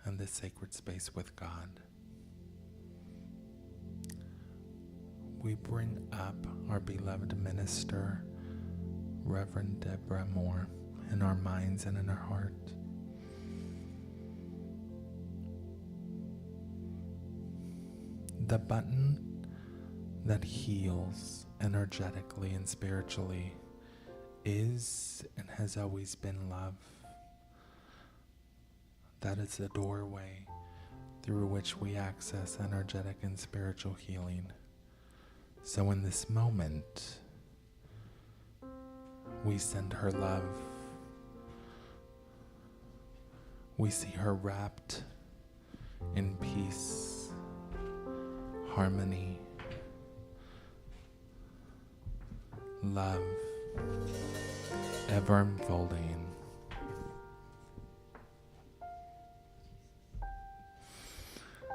and this sacred space with God, we bring up our beloved minister, Reverend Deborah Moore, in our minds and in our heart. The button that heals energetically and spiritually is and has always been love. That is the doorway through which we access energetic and spiritual healing. So in this moment, we send her love. We see her wrapped in peace, harmony, love, ever unfolding.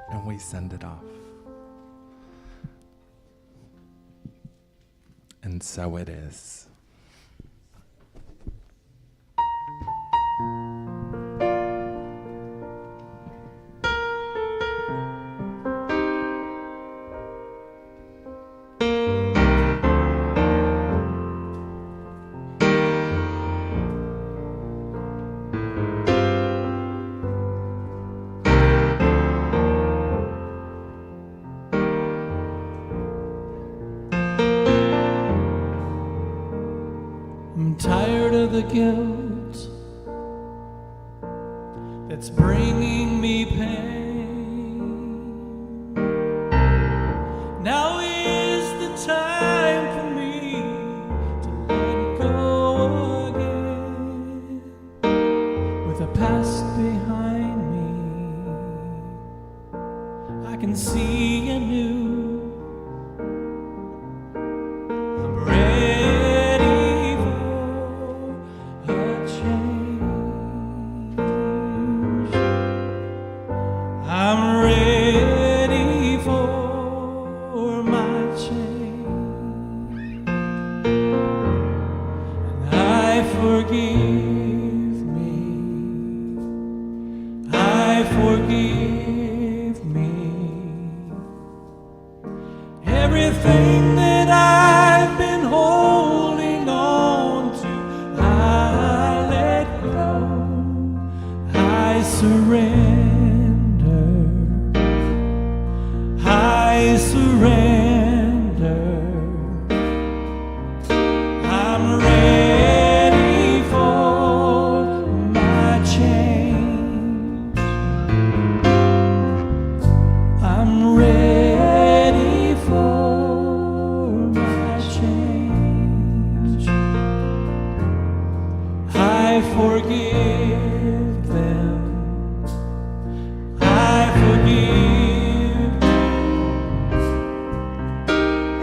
And we send it off. And so it is. I'm tired of the guilt that's bringing me pain. Now is the time for me to let go again. With the past behind me, I can see anew. I'm ready for a change. I'm ready for my change. And I forgive me. I forgive me. Everything that I've been holding on to, I let go. I surrender. I surrender. I'm ready for my change. I'm ready for my change. I forgive them. I forgive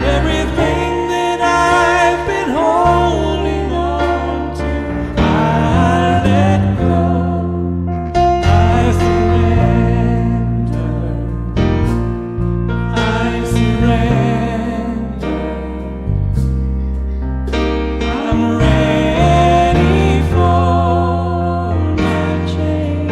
everything that I've been holding on to. I let go. I surrender. I surrender. I'm ready for my change.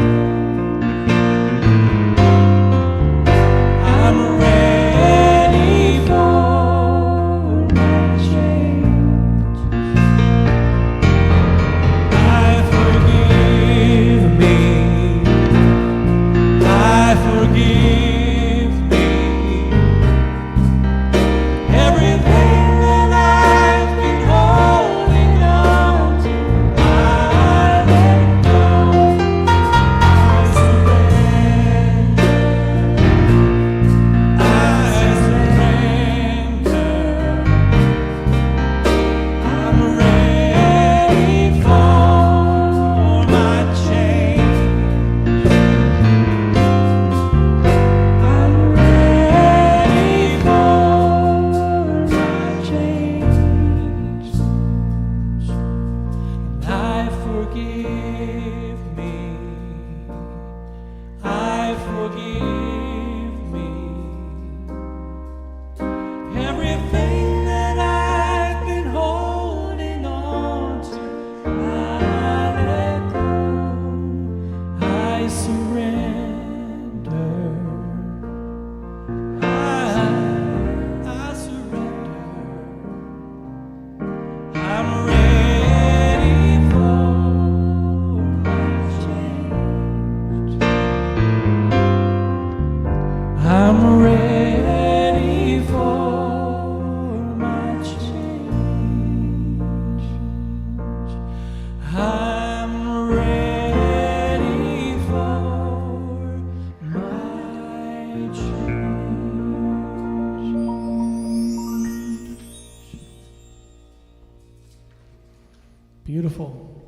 Beautiful.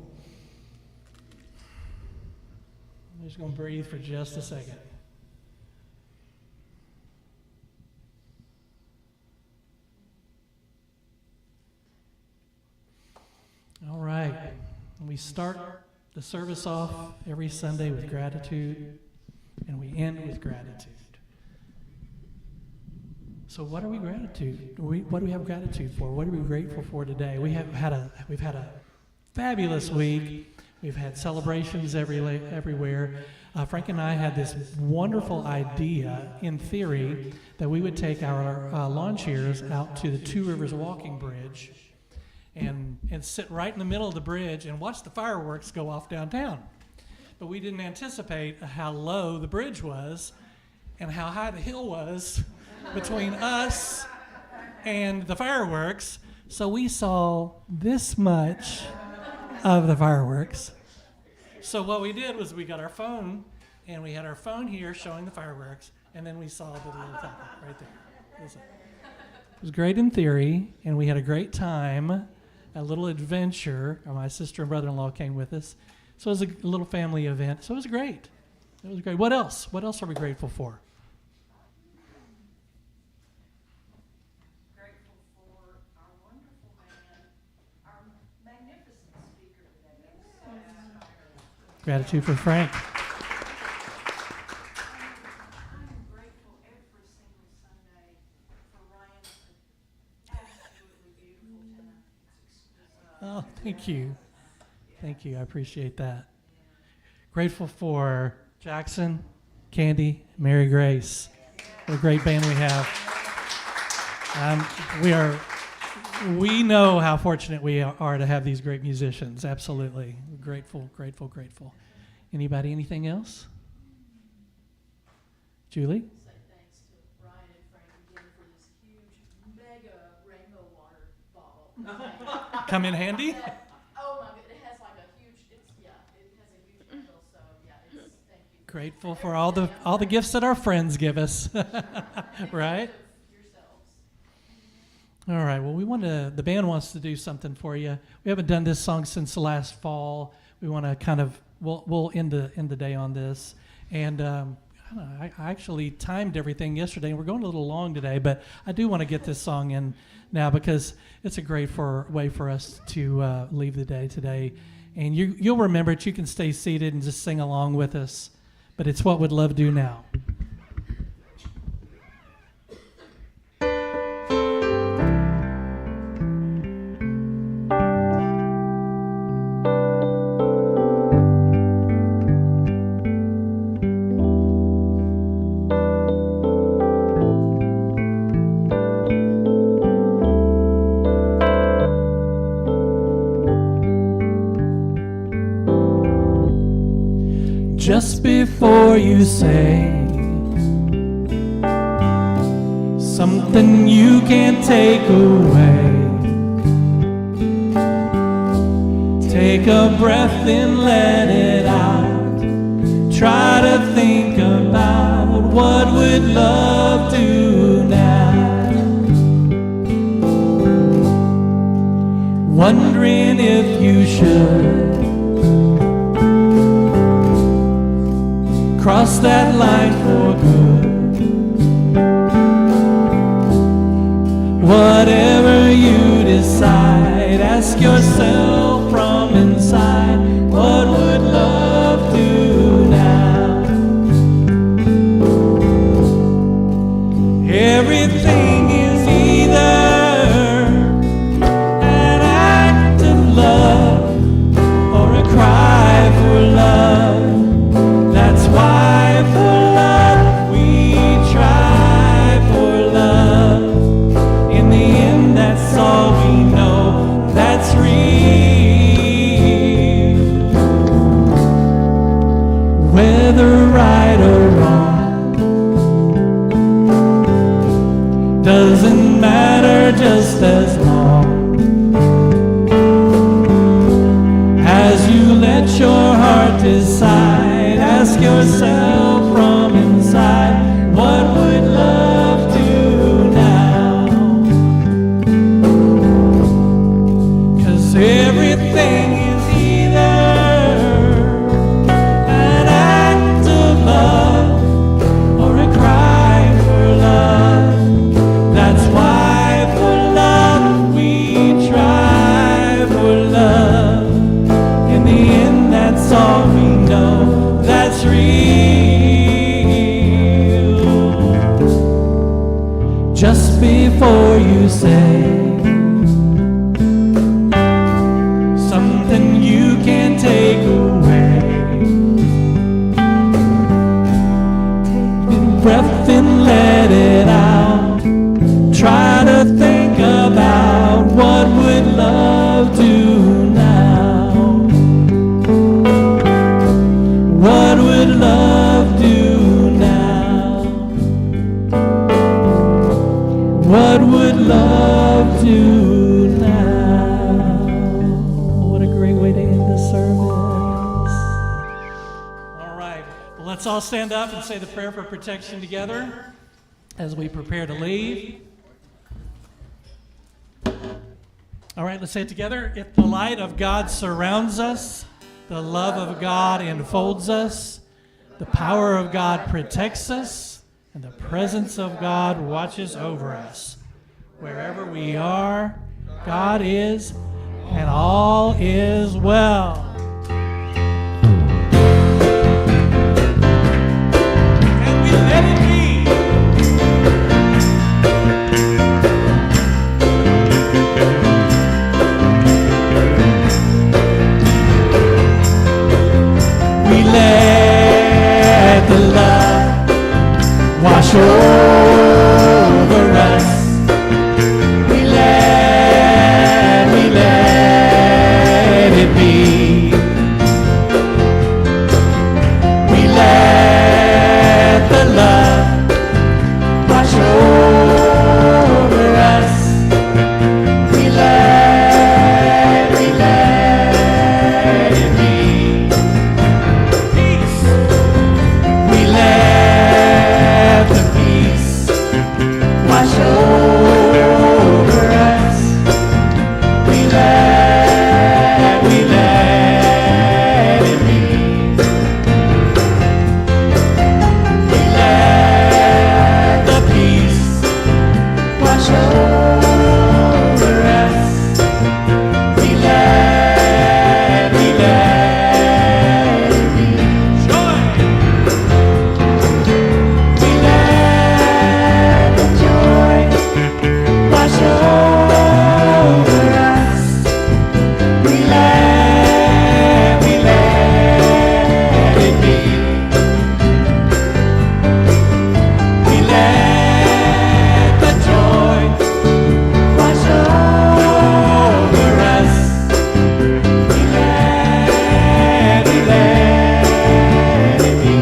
I'm just going to breathe for just a second. All right. We start the service off every Sunday with gratitude, and we end with gratitude. So what are we gratitude? What do we have gratitude for? What are we grateful for today? We've had a fabulous week. We've had celebrations everywhere. Frank and I had this wonderful idea, in theory, that we would take our lawn chairs out to the Two Rivers Walking Bridge and sit right in the middle of the bridge and watch the fireworks go off downtown. But we didn't anticipate how low the bridge was and how high the hill was between us and the fireworks. So we saw this much of the fireworks. So what we did was we got our phone, and we had our phone here showing the fireworks, and then we saw the little top right there. It was great in theory, and we had a great time, a little adventure. My sister and brother-in-law came with us. So it was a little family event. So it was great. It was great. What else? What else are we grateful for? Gratitude for Frank. I'm grateful every single Sunday for Ryan's absolutely beautiful tenor. Oh, thank you. Thank you. I appreciate that. Grateful for Jackson, Candy, Mary Grace. What a great band we have. We know how fortunate we are to have these great musicians. Absolutely. Grateful, grateful, grateful. Anybody, anything else? Julie? Say thanks to Ryan and Frank again for this huge, mega rainbow water bottle. Come in handy? Oh my goodness, it has like a huge, it has a huge handle, so thank you. Grateful for all the gifts that our friends give us. Right? Yourselves. All right. Well, the band wants to do something for you. We haven't done this song since the last fall. We want to we'll end the day on this. And I actually timed everything yesterday, and we're going a little long today, but I do want to get this song in now because it's a great way for us to leave the day today. And you'll remember it. You can stay seated and just sing along with us. But it's What Would Love Do Now? Just before you say something you can't take away, take a breath and let it out. Try to think about what would love do now. Wondering if you should cross that line for good. Whatever you decide, ask yourself from inside, what would love do now? Everything is either an act of love or a cry for love. That's why for love we try for love. In the end all stand up and say the prayer for protection together as we prepare to leave. All right, let's say it together. If the light of God surrounds us, the love of God enfolds us, the power of God protects us, and the presence of God watches over us. Wherever we are, God is, and all is well. And we let it be. We let the love wash over us. We let it be. We let the love wash over us. We let it be. Peace. We let the peace wash over us. We let it be. We let the peace wash over us. We let it be. Joy. We let the joy wash over us. We let it be. We let the joy wash over us. We let it be.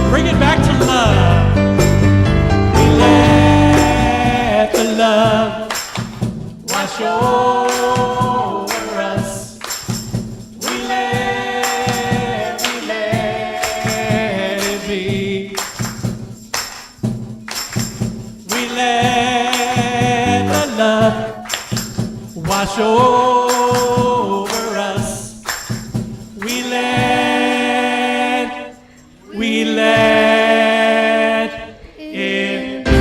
Bring it back to love. We let the love wash over us. We let it be. We let the love wash over us. We let it be.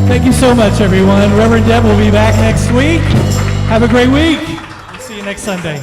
Thank you so much, everyone. Reverend Deb will be back next week. Have a great week. See you next Sunday.